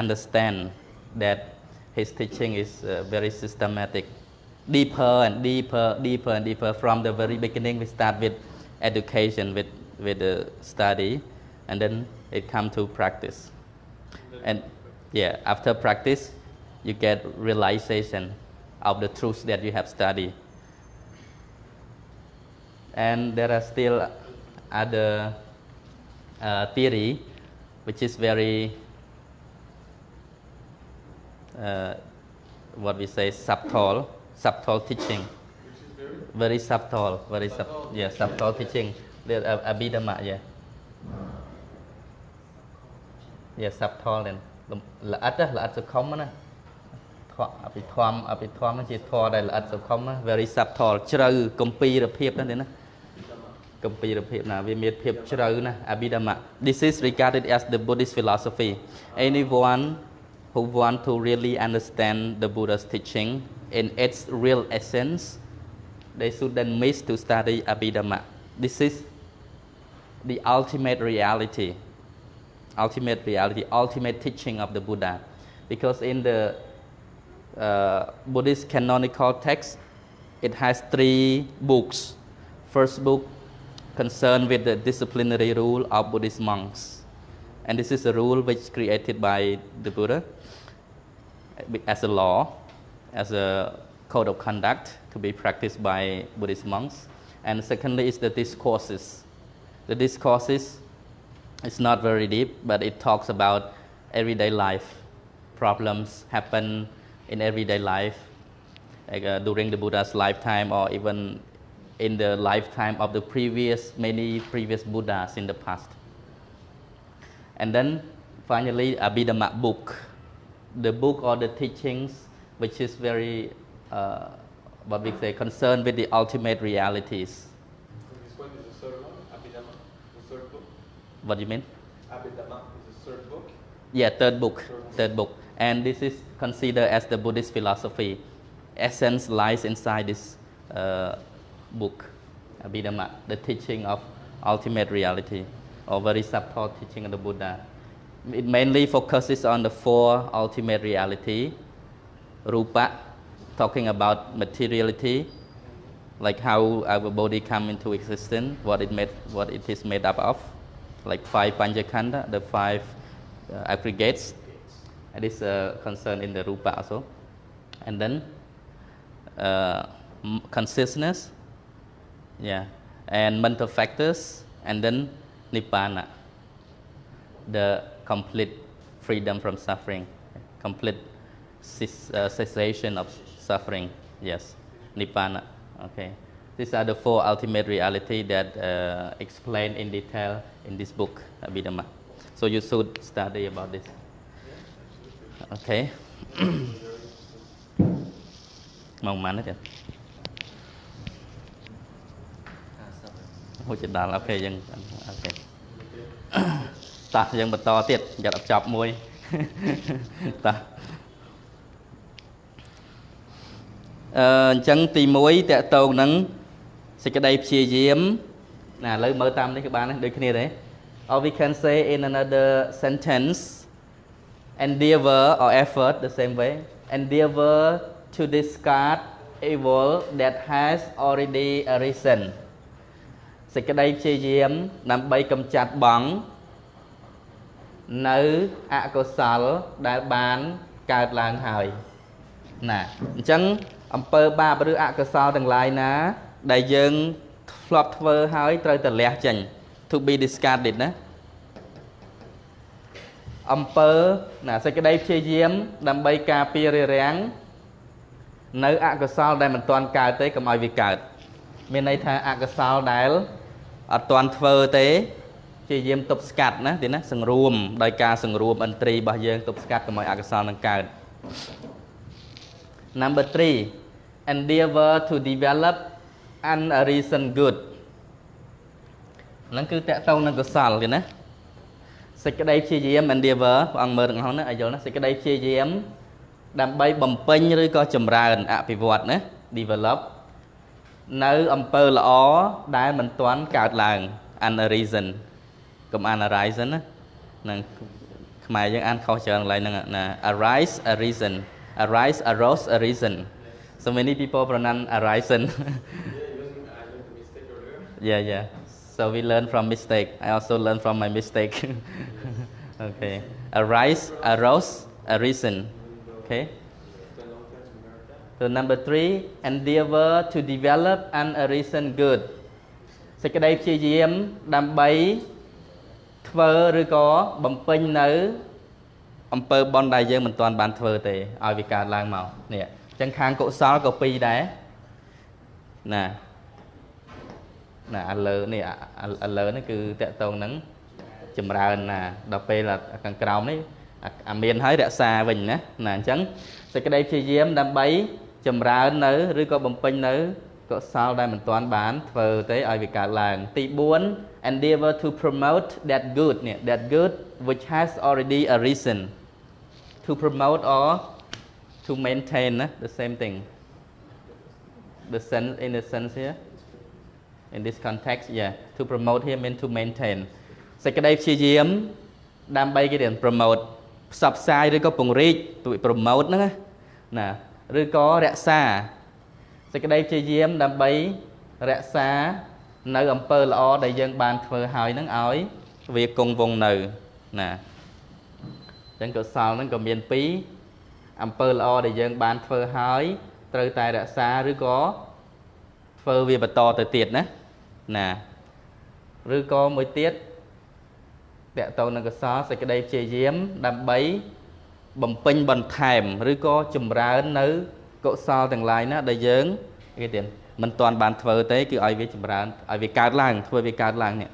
understand that his teaching is very systematic. Deeper and deeper. From the very beginning, we start with education, with the study, and then it comes to practice. And yeah, after practice, you get realization of the truths that you have studied. And there are still other theory, which is very what we say subtle teaching. Very subtle, subtle teaching. Abhidhamma, yeah, subtle then. ល្អិតសុខុមណាអភិធម្មហ្នឹងជាធម៌ដែលល្អិតសុខុមណា very subtle ជ្រៅកំពីរភាពហ្នឹងទេណាកំពីរភាពណាវាមានភាពជ្រៅណា Abhidhamma. This is regarded as the Buddhist philosophy. Anyone who want to really understand the Buddha's teaching in its real essence, they shouldn't miss to study Abhidhamma. This is the ultimate reality, ultimate teaching of the Buddha. Because in the Buddhist canonical text, it has 3 books. First book concerned with the disciplinary rule of Buddhist monks. And this is a rule which created by the Buddha as a law, as a code of conduct to be practiced by Buddhist monks. And secondly is the discourses. The discourses is not very deep, but it talks about everyday life. Problems happen in everyday life, like during the Buddha's lifetime or even in the lifetime of the many previous Buddhas in the past. And then finally, Abhidhamma book, the book or the teachings which is very, what we say, concerned with the ultimate realities. This one is the third one, Abhidhamma, the third book. What do you mean? Abhidhamma is the third book. Yeah, third book. And this is considered as the Buddhist philosophy. Essence lies inside this book, Abhidhamma, the teaching of ultimate reality, or very subtle teaching of the Buddha. It mainly focuses on the four ultimate reality. Rupa, talking about materiality, like how our body come into existence, what it is made up of, like 5 Panchakanda, the 5 aggregates. And this concerned in the Rupa also. And then consciousness, yeah, and mental factors, and then Nibbana, the complete freedom from suffering, complete cessation of suffering, yes, Nibbana, okay. These are the 4 ultimate reality that explained in detail in this book, Abhidhamma. So you should study about this. Okay. Mong man hết Hỗ trợ đàn ok dân ok. Ta dân bật to tiết giật ập chọc môi. Ta. Chân tì muối tẹ tàu nắng sẽ cái đây chia diếm là lấy mơ tam đấy các bạn đấy kia đấy. Or we can say in another sentence, endeavor or effort the same way, endeavor to discard evil that has already arisen. សេចក្តីព្យាយាមដើម្បីកម្ចាត់បងនៅអកុសលដែលបានកើតឡើងហើយណាអញ្ចឹងអំពើបាបឬអកុសលទាំងឡាយណាដែលយើងធ្លាប់ធ្វើហើយត្រូវតែលះចេញ to be discarded ណាអំពើណាសេចក្តីព្យាយាមដើម្បីការពាររារាំងនៅអកុសលដែលមិនទាន់កើតទេកុំឲ្យវាកើតមានន័យថាអកុសលដែលអត់ទាន់ធ្វើទេព្យាយាមទប់ស្កាត់ណាទីណាសង្រួមដោយការសង្រួមឥន្ទ្រីរបស់យើងទប់ស្កាត់កុំឲ្យអកុសលនឹងកើត Number 3 endeavor to develop an reason good ហ្នឹងគឺតកតងនឹងកុសលគេណាសេចក្តីព្យាយាម endeavor ព្រះអង្គមើលទាំងអស់ណាឲ្យយល់ណាសេចក្តីព្យាយាមដើម្បីបំពេញឬក៏ចម្រើនអភិវឌ្ឍណា develop នៅអំពើល្អដែលមិនទាន់កើតឡើង an reason កុំ an horizon ណានឹងខ្មែរយើងអានខុសច្រើនកន្លែងហ្នឹងណា arise a reason arise arose a reason so many people pronounce horizon yeah so we learn from mistake I also learn from my mistake okay arise arose a reason okay so number 3 endeavor to develop an reason good សេចក្តីព្យាយាមដើម្បីធ្វើឬក៏បំពេញនៅអំពើបុណ្យដែលយើងមិនទាន់បានធ្វើទេឲ្យវាកើតឡើងមកនេះអញ្ចឹងខាងកុសលក៏ពីរដែរណាឥឡូវនេះឥឡូវនេះគឺតកតងនឹងចម្រើនណាដល់ពេលខាងក្រោមនេះអាមានហើយរក្សាវិញណាអញ្ចឹងសេចក្តីព្យាយាមដើម្បីចម្រើននៅឬក៏បំពេញនៅកុសលដែលមិនទាន់បានធ្វើទេឲ្យវាកើតឡើងទី4 endeavor to promote that good នេះ that good which has already arisen to promote or to maintain the same thing the sense in the sense here in this context yeah to promote here mean to maintain សេចក្តីព្យាយាមដើម្បីគេរៀន promote ផ្សព្វផ្សាយឬក៏ពង្រីក promote ហ្នឹងណាឬក៏រក្សាសេចក្តីព្យាយាមដើម្បីរក្សានៅអំពើល្អដែលយើងបានធ្វើហើយហ្នឹងឲ្យវាគង់វង្សនៅណាអញ្ចឹងកុសលហ្នឹងក៏មាន2អំពើល្អដែលយើងបានធ្វើហើយ ត្រូវតែរក្សាឬក៏ធ្វើវាបន្តទៅទៀតណាឬក៏មួយទៀតតកតងនឹងកុសលសេចក្តីព្យាយាមដើម្បីបំពេញបន្ថែមឬក៏ចម្រើននៅកុសលទាំងឡាយណាដែលយើងគេទៀតមិនទាន់បានធ្វើទេគឺឲ្យវាចម្រើនឲ្យវាកើតឡើងធ្វើវាកើតឡើងនេះ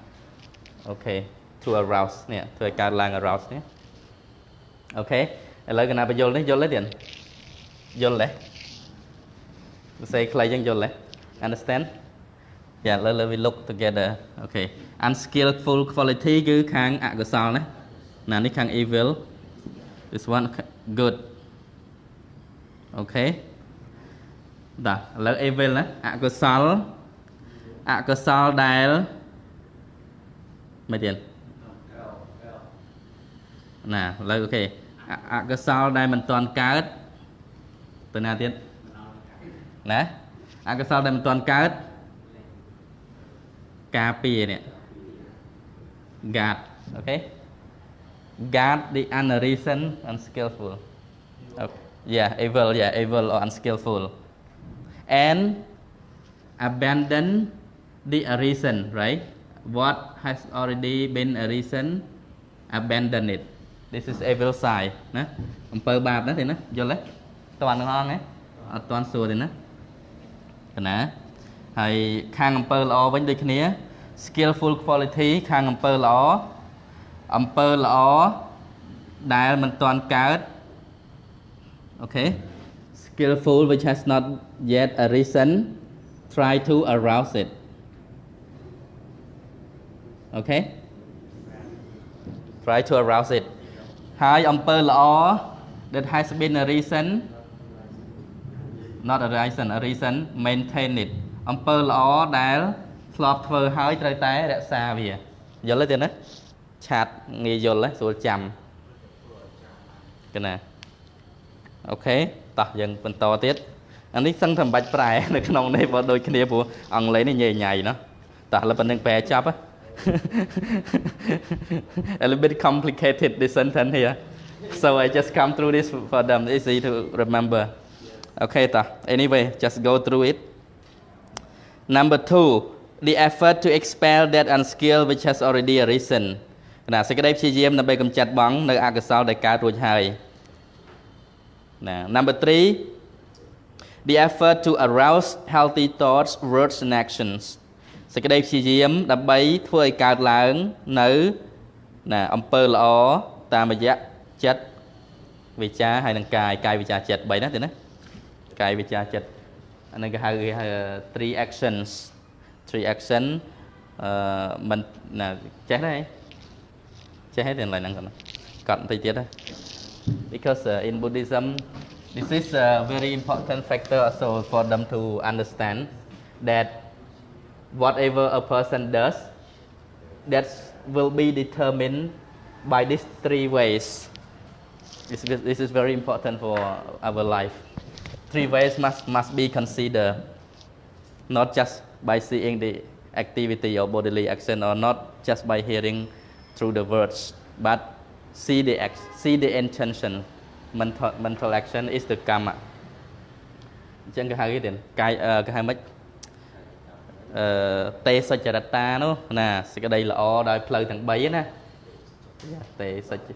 អូខេ to arouse នេះធ្វើឲ្យកើតឡើង arouse នេះអូខេឥឡូវកណាបញ្យល់នេះយល់ទេទៀតយល់ទេសរសេរខ្លីចឹងយល់ទេ understand yeah let we look together okay unskillful quality គឺខាងអកុសលណានេះខាង evil this one good okay បាទឥឡូវ evil ណាអកុសលដែលមិនទៀតណាឥឡូវអូខេអកុសលដែលមិនទាន់កើតទៅណាទៀតណាអកុសលដែលមិនទាន់កើតការពារនេះ guard okay guard the unreason unskillful okay. yeah evil or unskillful and abandon the reason right what has already been a reason abandon it this is evil side ណាអំពើបាបណាទេណាយល់ទេតើនឹងអងទេអត់ទាន់សួរទេណាកណាហើយខាងអំពើល្អវិញដូចគ្នា skillful quality ខាងអំពើល្អដែលមិនទាន់កើតអូខេ skillful which has not yet arisen try to arouse it okay try to arouse it ហើយអំពើល្អ that has been arisen not arisen maintain it អំពើល្អដែលធ្លាប់ធ្វើហើយត្រូវតែរក្សាវាយល់ទេណាឆាតងាយយល់ស្រួលចាំកណាអូខេតោះយើងបន្តទៀតអានេះសឹងតែមិនបាច់ប្រែនៅក្នុងនេះបើដូចគ្នាព្រោះអង់គ្លេសនេះញ៉ៃញ៉ៃណាតោះលើប៉ុណ្្នឹងប្រែចប់ a little bit complicated this sentence here so I just come through this for them easy to remember okay តោះ anyway just go through it number 2 the effort to expel that unskill which has already arisen ណាសេចក្តីព្យាយាមដើម្បីកម្ចាត់បងនៅអកុសលដែលកើតរួចហើយណា number 3 the effort to arouse healthy thoughts words and actions សេចក្តីព្យាយាមដើម្បីធ្វើឲ្យកើតឡើងនៅណាអំពើល្អតាមរយៈចិត្តវិចារហើយនិងកាយវិចារចិត្ត3ណាទេណាកាយវិចារចិត្តអានេះគេហៅ three actions មិនណាចេះទេទេឡើយហ្នឹងកត់បន្តិចទៀតណា because in Buddhism this is a very important factor also for them to understand that whatever a person does that will be determined by these three ways this is very important for our life three ways must be considered not just by seeing the activity or bodily action or not just by hearing through the words but see the intention mental action is the karma អញ្ចឹងគេហៅគេទៀតកាយគេហៅមិនទេសច្ចរតានោះណាសេចក្តីល្អដោយផ្លូវទាំង3ណាទេសច្ច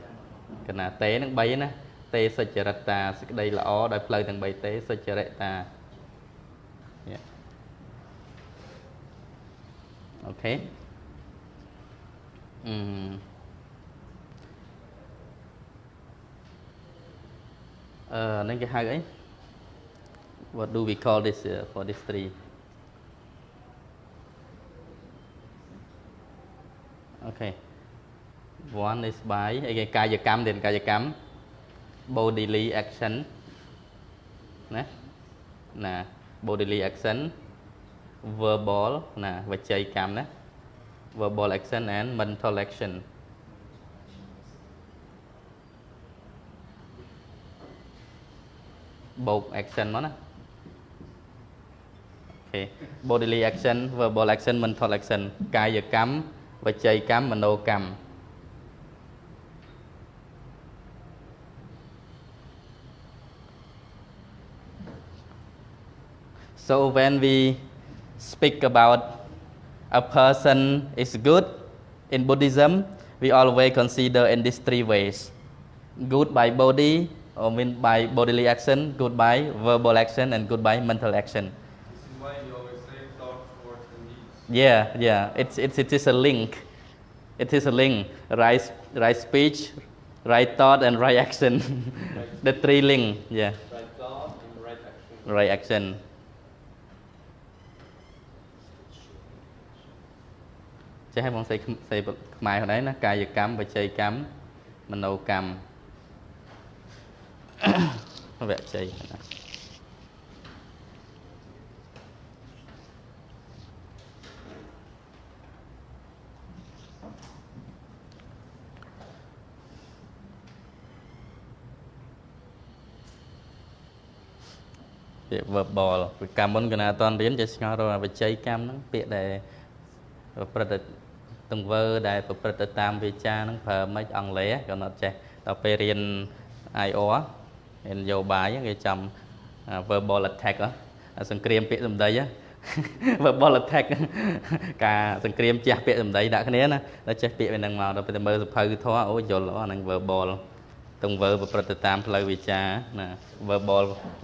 កណាទេនឹង3ណាទេសច្ចរតាសេចក្តីល្អដោយផ្លូវទាំង3ទេសច្ចរតាអូខេនឹងគេហៅអី what do we call this for this three okay one is by អីគេកាយកម្មទៀតកាយកម្ម bodily action ណា bodily action verbal ណាវចីកម្មណា verbal action and mental action both action មកណា okay bodily action verbal action mental action កាយកម្មវចីកម្មមនោកម្ម So when we speak about a person is good in Buddhism, we always consider in these three ways: good by body, or mean by bodily action, good by verbal action, and good by mental action. This is why you always say thoughts, words, and deeds. Yeah. It is a link. It is a link. Right speech, right thought, and right action. The three link. Yeah. Right thought and right action. Right action. ចេះឲ្យបងស្អីខ្មែរខ្លួនឯងណាកាយកម្មវចីកម្មមនោកម្មវចីណាពាក្យ verbal ពីកម្មមុនគណៈអត់តរៀនចេះស្ងល់រកវចីកម្មហ្នឹងពាក្យដែលប្រព្រឹត្តទង្វើដែលប្រព្រឹត្តទៅតាមវាចាហ្នឹងប្រើមិនអង់គ្លេសក៏អត់ចេះដល់ពេលរៀន IR រៀននយោបាយគេចាំ verbal attack សង្គ្រាមពាក្យសម្ដី verbal attack ការសង្គ្រាមជះពាក្យសម្ដីដាក់គ្នាណាដល់ចេះពាក្យវាហ្នឹងមកដល់ពេលទៅមើលសភៅធម៌អូយល់អាហ្នឹង verbal ទង្វើប្រព្រឹត្តទៅតាមផ្លូវវាចាណា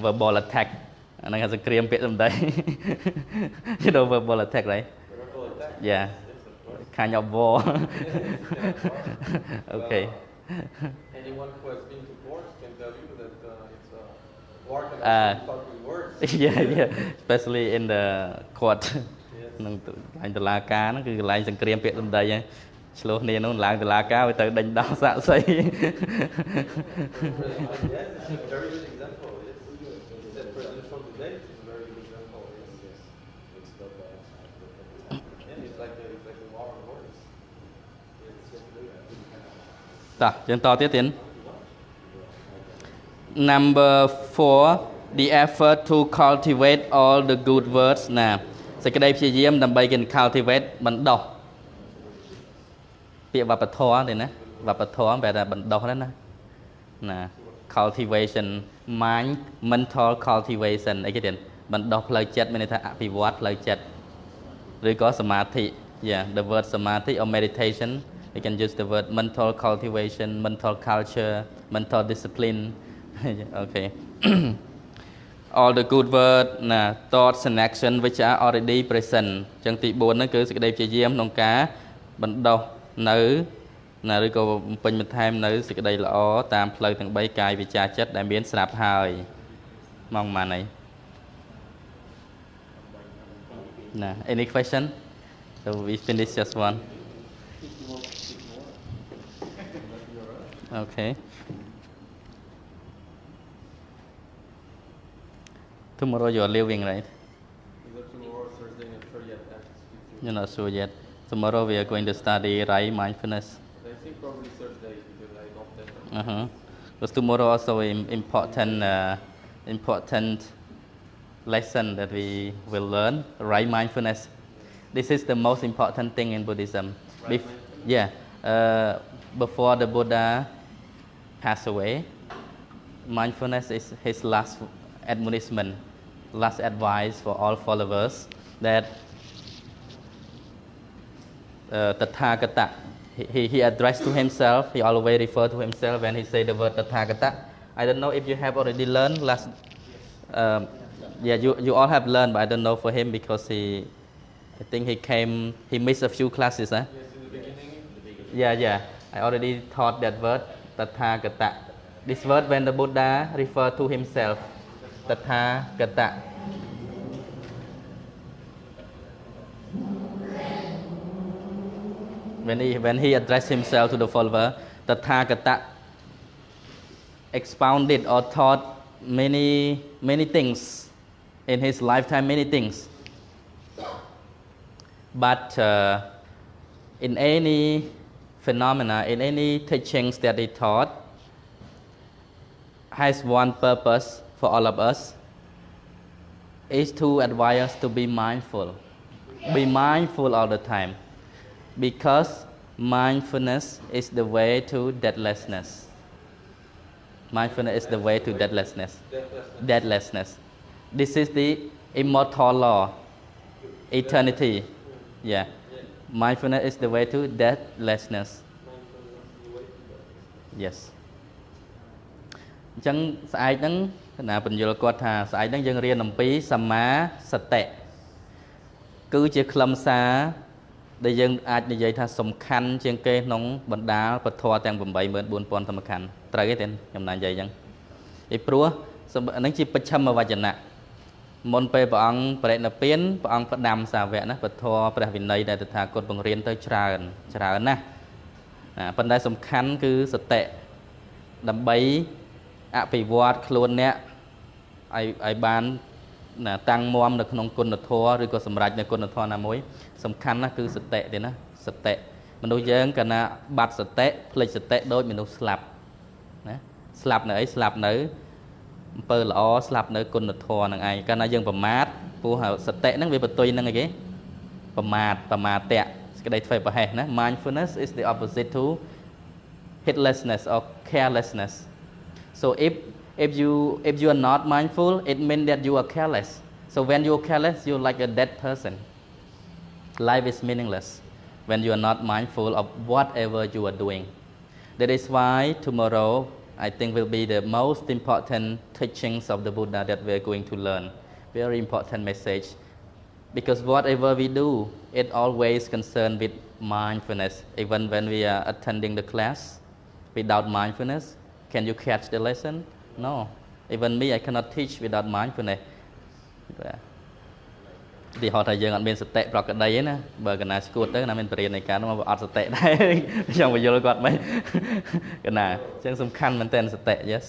verbal attack អាហ្នឹងសង្គ្រាមពាក្យសម្ដី you know verbal attack right yeah kind of war. Okay. Anyone who has been to court can tell you that it's a war can fought with words. Yeah. Especially in the court. នឹងកន្លែងតុលាការហ្នឹងគឺកន្លែងសង្គ្រាមពាក្យសម្ដីហ្នឹងឆ្លោះគ្នានោះឡើងតុលាការវាទៅដេញដោលសាក់សី Yes, it's a very good example. Yes. That presidential debate is a very good example. Yes. It's not bad. Yeah, it's like a war of words. Tah,យើងតទៀតទៀត Number 4 the effort to cultivate all the good words ណាសេចក្តីព្យាយាមដើម្បីគេ cultivate បណ្ដុះពាក្យវប្បធម៌ទេណាវប្បធម៌បែរថាបណ្ដុះហ្នឹងណា cultivation mind mental cultivation អីគេទៀតបណ្ដុះផ្លូវចិត្តមានន័យថាអភិវឌ្ឍផ្លូវចិត្តឬក៏សមាធិ yeah the word samadhi or meditation you can use the word mental cultivation mental culture mental discipline okay all the good word ណា thoughts and action which are already present អញ្ចឹងទី4ហ្នឹងគឺសេចក្តីព្យាយាមក្នុងការបណ្ដុះនៅណាឬក៏បំពេញបន្ថែមនៅសេចក្តីល្អតាមផ្លូវទាំង3កាយវិជ្ជាចិត្តដែលមានស្រាប់ហើយមកប៉ុន្មានហើយណា any question so we finish just one okay tomorrow you are leaving right Either tomorrow or Thursday, not sure yet. you're not sure yet tomorrow we are going to study right mindfulness I think probably Thursday because I don't know. Because tomorrow also important lesson that we will learn right mindfulness. This is the most important thing in Buddhism. Before the Buddha passed away, mindfulness is his last admonishment, last advice for all followers that Tathagata. He addressed to himself. He always referred to himself when he say the word Tathagata. I don't know if you have already learned last. You all have learned, but I don't know for him because I think he missed a few classes. Huh? Yes, in the beginning. Yeah. I already taught that word Tathagata. This word when the Buddha referred to himself, Tathagata. When he addressed himself to the follower, Tathagata expounded or taught many things in his lifetime, many things. But in any phenomena, in any teachings that he taught, has one purpose for all of us, is to advise us to be mindful. Be mindful all the time. Because mindfulness is the way to deathlessness. Mindfulness is the way to deathlessness. Deathlessness. This is the immortal law, eternity. Yeah. Mindfulness is the way to deathlessness. Yes. អញ្ចឹងស្អែកហ្នឹងណាបញ្យល់គាត់ថាស្អែកហ្នឹងយើងរៀនអំពីសម្មាសតិគឺជាខ្លឹមសារដែលយើងអាចនិយាយថាសំខាន់ជាងគេក្នុងបណ្ដាលពធទាំង 84000 ធម្មខណ្ឌត្រូវទេខ្ញុំណានិយាយអញ្ចឹងពីព្រោះហ្នឹងជាបច្ឆិមវចនៈមុនពេលព្រះអង្គបរិនិព្វានព្រះអង្គផ្ដាំសាវកណាពធព្រះវិន័យដែលតថាគតបង្រៀនទៅច្រើនណាស់ប៉ុន្តែសំខាន់គឺសតិដើម្បីអភិវឌ្ឍខ្លួនអ្នកឲ្យបានតាំងមាំនៅក្នុងគុណធម៌ឬក៏សម្រេចនៅគុណធម៌ណាមួយសំខាន់ណាស់គឺសតិទេណាសតិមនុស្សយើងកាលណាបាត់សតិភ្លេចសតិដូចមនុស្សស្លាប់ណាស្លាប់នៅអីស្លាប់នៅអំពើល្អស្លាប់នៅគុណធម៌នឹងឯងកាលណាយើងប្រមាទព្រោះសតិហ្នឹងវាបន្ទុយនឹងអីគេប្រមាទៈសេចក្តីធ្វេសប្រហែសណា mindfulness is the opposite to heedlessness or carelessness. So if you are not mindful, it means that you are careless. So when you are careless, you're like a dead person. Life is meaningless when you are not mindful of whatever you are doing. That is why tomorrow I think will be the most important teachings of the Buddha that we are going to learn. Very important message. Because whatever we do, it always concerned with mindfulness. Even when we are attending the class, without mindfulness, can you catch the lesson? No. Even me, I cannot teach without mindfulness. ទីហោថាយើងអត់មានសតិប្រកដីទេណាបើកណាស្គួតទៅណាមានបរិញ្ញានៃការនោះអត់សតិដែរចង់បញ្យល់គាត់មិនកណាអញ្ចឹងសំខាន់មែនតើសតិ yes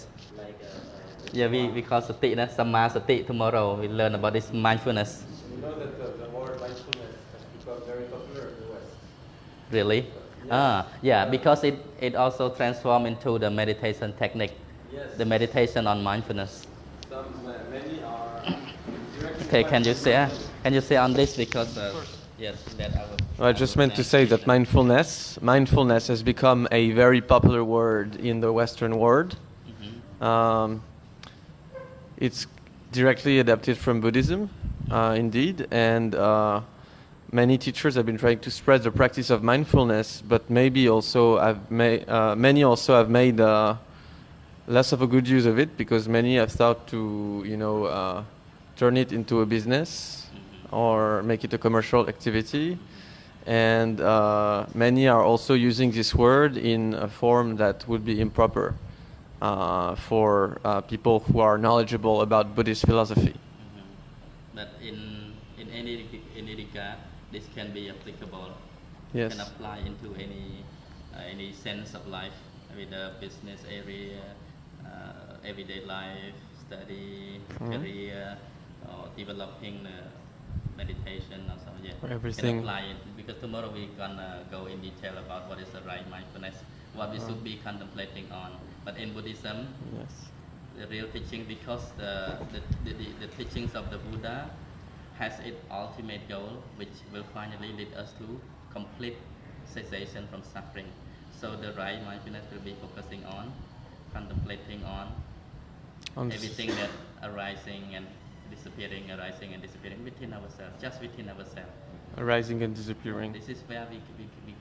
yeah we call សតិណាសម្មាសតិ tomorrow we learn about this mindfulness. You know that the word mindfulness has become very popular in the West. Really? Yeah, because it also transformed into the meditation technique. Yes. The meditation on mindfulness. Many are directed. Okay, can you say on this because yes, that I just meant to say that mindfulness has become a very popular word in the Western world. It's directly adapted from Buddhism, indeed, and many teachers have been trying to spread the practice of mindfulness, but maybe also many also have made less of a good use of it because many have thought to turn it into a business or make it a commercial activity, and many are also using this word in a form that would be improper for people who are knowledgeable about Buddhist philosophy. But in any regard, this can be applicable. Yes. Can apply into any sense of life, with the business area, everyday life, study, career, or developing meditation or something. Yeah. For everything. Can apply it because tomorrow we're gonna go in detail about what is the right mindfulness, what we should be contemplating on. But in Buddhism, Yes. the real teaching, because the teachings of the Buddha has its ultimate goal, which will finally lead us to complete cessation from suffering. So the right mindfulness will be focusing on contemplating on everything that arising and disappearing within ourselves, just within ourselves. Arising and disappearing. This is where we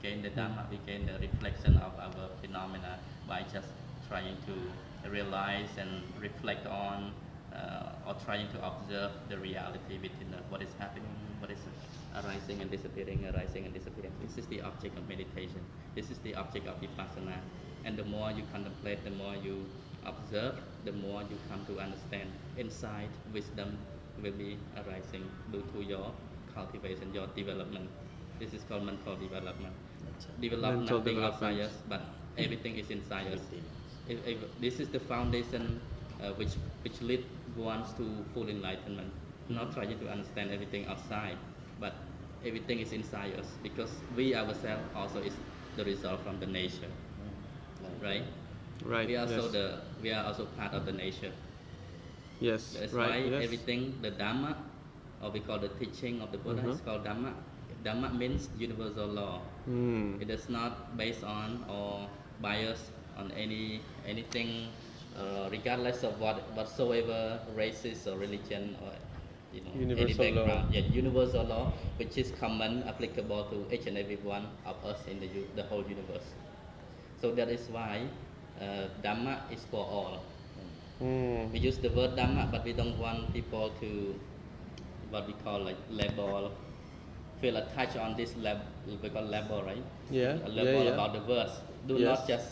gain the Dhamma, we gain the reflection of our phenomena by just trying to realize and reflect on or trying to observe the reality within what is happening, what is arising and disappearing. This is the object of meditation. This is the object of vipassana. And the more you contemplate, the more you observe, the more you come to understand. Insight, wisdom will be arising due to your cultivation, your development. This is called mental development. Development nothing outside us, but everything is inside us. This is the foundation which leads one to full enlightenment. Not trying to understand everything outside, but everything is inside us because we ourselves also is the result from the nature, right? Right. We are also part of the nature. Yes. That's Right. why Yes. everything, the Dhamma, or we call the teaching of the Buddha, is called Dhamma. Dhamma means universal law. It is not based on or biased on anything, regardless of whatsoever races or religion or Universal any background. law. Yeah, universal law, which is common, applicable to each and every one of us in the whole universe. So that is why Dhamma is for all. We use the word Dhamma, but we don't want people to what we call like label, feel attached on this label, we call label, right? Yeah. A label Yeah. about the words. Do Yes. not just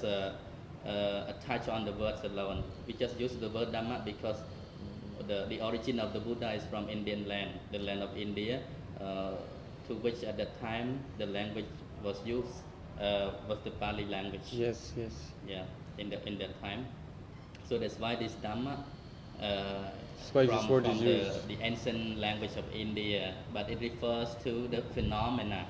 attach on the words alone. We just use the word Dhamma because the origin of the Buddha is from Indian land, the land of India, to which at that time the language was used was the Pali language. Yes. Yeah, in that time. So that's why this Dhamma That's why this from word is the, used. the ancient language of India, but it refers to the phenomena.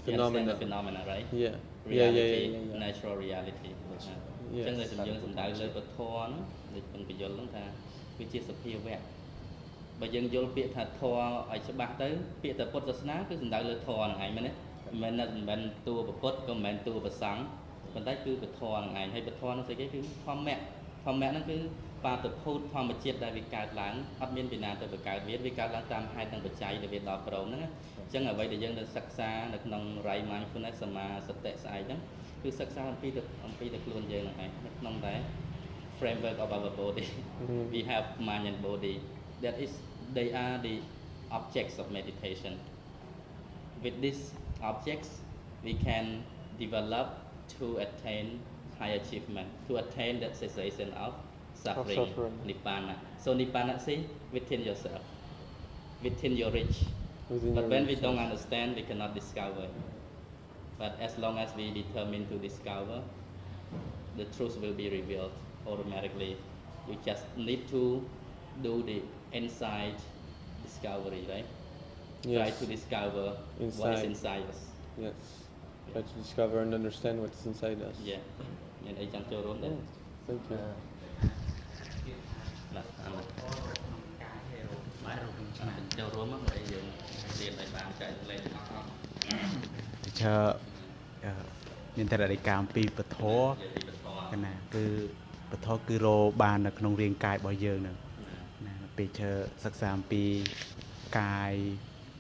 The You understand phenomena. the phenomena, right? Yeah. Reality, Yeah. natural reality. Yes. ចឹងតែយើងសំដៅលើពធហ្នឹងដូចពងបញ្យល់ហ្នឹងថាវាជាសភាវៈបើយើងយល់ពាក្យថាធម៌ឲ្យច្បាស់ទៅពាក្យតែពុទ្ធសាសនាគឺសំដៅលើធម៌ហ្នឹងឯងមែនទេមិនមែនតួពុទ្ធក៏មិនមែនតួប្រសង្ឃប៉ុន្តែគឺពធហ្នឹងឯងហើយពធហ្នឹងស្អីគេគឺធម្មៈហ្នឹងគឺបាតុភូតធម្មជាតិដែលវាកើតឡើងអត់មានពីណាទៅបង្កើតវាកើតឡើងតាមហេតុនិងបច្ច័យដែលវាដល់ព្រមហ្នឹងអញ្ចឹងអ្វីដែលយើងទៅសិក្សានៅក្នុង Right Mindfulness សមាសតិស្អែកហ្នឹងគឺសិក្សាអំពីតែខ្លួនយើងហ្នឹងឯងនៅក្នុងតែ framework of our body. We have mind and body. They are the objects of meditation. With these objects, we can develop to attain high achievement, to attain that cessation of suffering. Nibbana. So Nibbana, see, within yourself, within your reach. But when we don't understand, we cannot discover. But as long as we determine to discover, the truth will be revealed automatically. You just need to do the inside discovery, right? Try Yes. to discover what is inside us. Yes. Try to discover and understand what's inside us. Yeah. មានអីចង់ចូលរួមដែរ Thank you. បាទអរគុណចូលរួមមកឲ្យយើងរៀនឲ្យបានចែកលេខទាំងអស់ ជើមានតែរដីកាអំពីពធកណាគឺពធគឺរបាននៅក្នុងរាងកាយរបស់យើងហ្នឹងណាពេលជើសិក្សាអំពីកាយ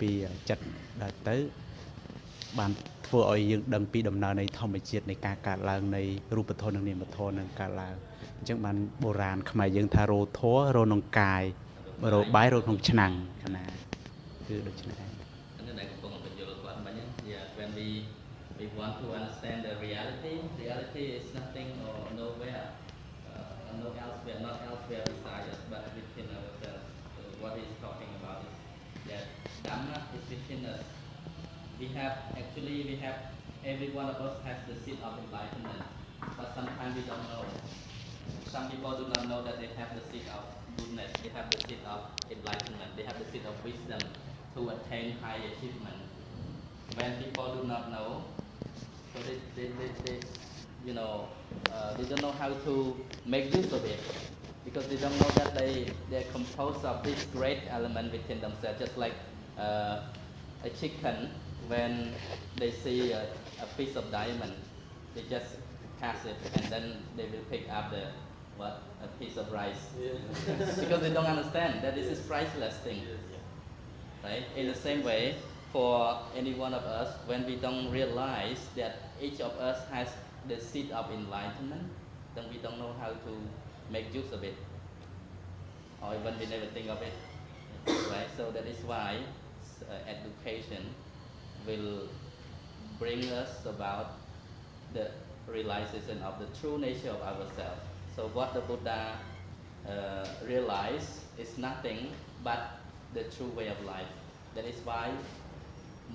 ពីចិត្តដល់ទៅបានធ្វើឲ្យយើងដឹងពីដំណើរនៃធម្មជាតិនៃការកើតឡើងនៃរូបធម៌និងនាមធម៌នឹងកើតឡើងអញ្ចឹងបានបុរាណខ្មែរយើងថារោធម៌រក្នុងកាយរោបាយរក្នុងឆ្នាំងណាគឺដូច្នេះឯង When we want to understand the reality is nothing or nowhere, not elsewhere beside us, but within ourselves. So what he's talking about is that Dhamma is within us. We have every one of us has the seed of enlightenment, but sometimes we don't know. Some people do not know that they have the seed of goodness, they have the seed of enlightenment, they have the seed of wisdom to attain high achievement. When people do not know, so they don't know how to make use of it, because they don't know that they're composed of this great element within themselves. Just like a chicken, when they see a piece of diamond, they just cast it and then they will pick up a piece of rice, because they don't understand that this is priceless thing, right? In the same way, for any one of us, when we don't realize that each of us has the seed of enlightenment, then we don't know how to make use of it, or even we never think of it, right? So that is why education will bring us about the realization of the true nature of ourselves. So what the Buddha realized is nothing but the true way of life. That is why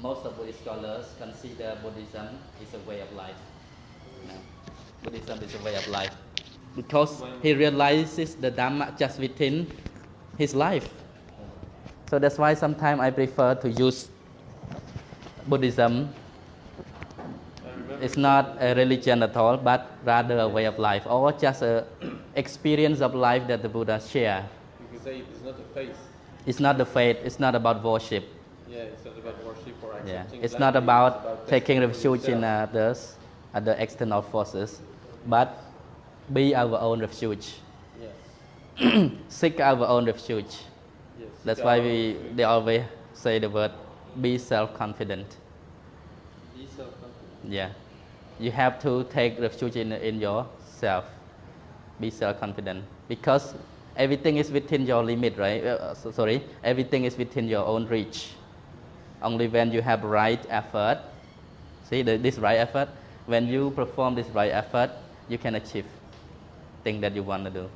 most of Buddhist scholars consider Buddhism is a way of life. Buddhism is a way of life because he realizes the Dhamma just within his life. So that's why sometimes I prefer to use Buddhism. It's not a religion at all, but rather a way of life, or just an experience of life that the Buddha shared. You can say it's not a faith. It's not the faith. It's not about worship. Yeah, it's not about worship or accepting. Yeah, it's not about taking refuge in others, other external forces, but be our own refuge. Yes. Seek our own refuge. Yes. That's why they always say the word be self-confident. Be self-confident. Yeah, you have to take refuge in yourself. Be self-confident because everything is within your limit, right? Everything is within your own reach. Only when you have right effort, this right effort, when you perform this right effort, you can achieve thing that you want to do.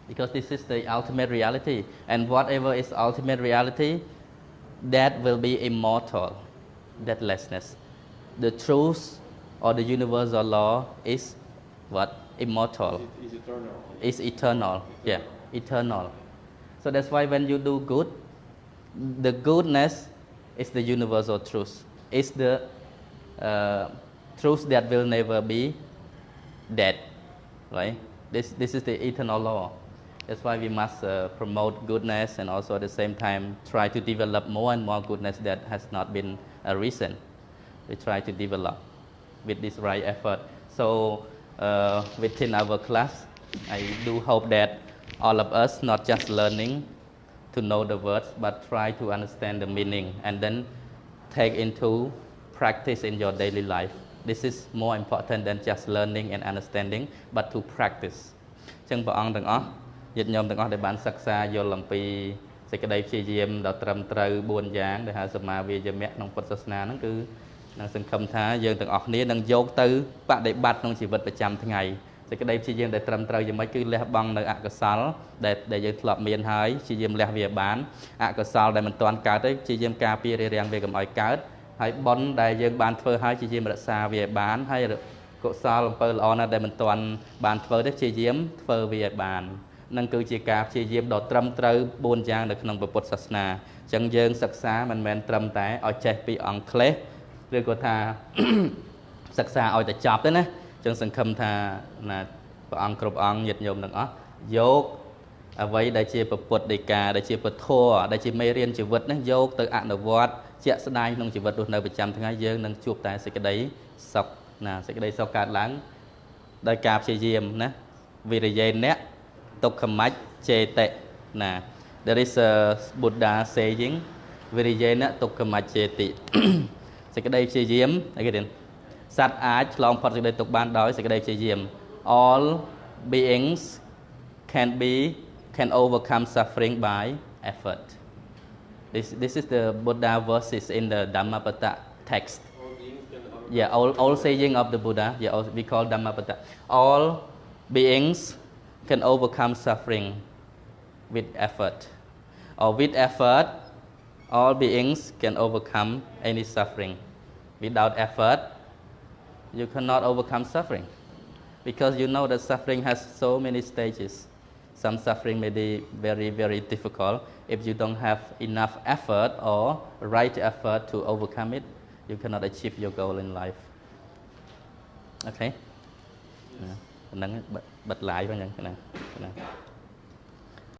Because this is the ultimate reality, and whatever is ultimate reality, that will be immortal, deathlessness. The truth or the universal law is what? Immortal. Is eternal. Is eternal. Yeah, eternal. So that's why when you do good, the goodness is the universal truth. It's the truth that will never be dead, right? This is the eternal law. That's why we must promote goodness and also at the same time try to develop more and more goodness that has not been recent. We try to develop with this right effort. So within our class, I do hope that all of us not just learning to know the words, but try to understand the meaning and then take into practice in your daily life. This is more important than just learning and understanding, but to practice. ចឹងព្រះអង្គទាំងអស់ញាតិញោមទាំងអស់ដែលបានសិក្សាយល់អំពីសេចក្តីព្យាយាមដ៏ត្រឹមត្រូវ4យ៉ាងដែលហៅសមាវាយមៈក្នុងពុទ្ធសាសនាហ្នឹងគឺនឹងសង្ឃឹមថាយើងទាំងអស់គ្នានឹងយកទៅបដិបត្តិក្នុងជីវិតប្រចាំថ្ងៃសេចក្តីព្យាយាមដែលត្រឹមត្រូវយ៉ាងម៉េចគឺលះបង់នៅអកុសលដែលយើងធ្លាប់មានហើយព្យាយាមលះវាបានអកុសលដែលមិនទាន់កើតទេព្យាយាមការពាររារាំងវាកុំឲ្យកើតហើយបុណ្យដែលយើងបានធ្វើហើយព្យាយាមរក្សាវាឲ្យបានហើយកុសលអំពើល្អណាស់ដែលមិនទាន់បានធ្វើទេព្យាយាមធ្វើវាឲ្យបាននឹងគឺជាការព្យាយាមដ៏ត្រឹមត្រូវ4យ៉ាងនៅក្នុងពុទ្ធសាសនាអញ្ចឹងយើងសិក្សាមិនមែនត្រឹមតែឲ្យចេះពីអង់គ្លេសឬក៏ថាសិក្សាឲ្យតែចប់ទេណាអញ្ចឹងសង្ឃឹមថាណាព្រះអង្គគ្រប់អង្គញាតិញោមទាំងអស់យកអ្វីដែលជាពុទ្ធដីកាដែលជាពធដែលជាមេរៀនជីវិតនេះយកទៅអនុវត្តជាក់ស្ដែងក្នុងជីវិតរស់នៅប្រចាំថ្ងៃយើងនឹងជួបតែសេចក្តីសុខណាសេចក្តីសុខកើតឡើងដោយការព្យាយាមណាវិរិយេណៈទុក្ខមច្ចចេតិណា There is a Buddha saying វិរិយេណៈទុក្ខមច្ចចេតិសេចក្តីព្យាយាមអីគេទៀតសត្វអាចឆ្លងផុតសេចក្តីទុក្ខបានដោយសេចក្តីព្យាយាម All beings can overcome suffering by effort. This is the Buddha verses in the Dhammika text. All beings can overcome. Yeah, all saying of the Buddha. Yeah, we call Dhammika. All beings can overcome suffering with effort. Or with effort, all beings can overcome any suffering. Without effort, you cannot overcome suffering. Because you know that suffering has so many stages. Some suffering may be very, very difficult. If you don't have enough effort or right effort to overcome it, you cannot achieve your goal in life. Okay? Bật lại vào nhận cái này.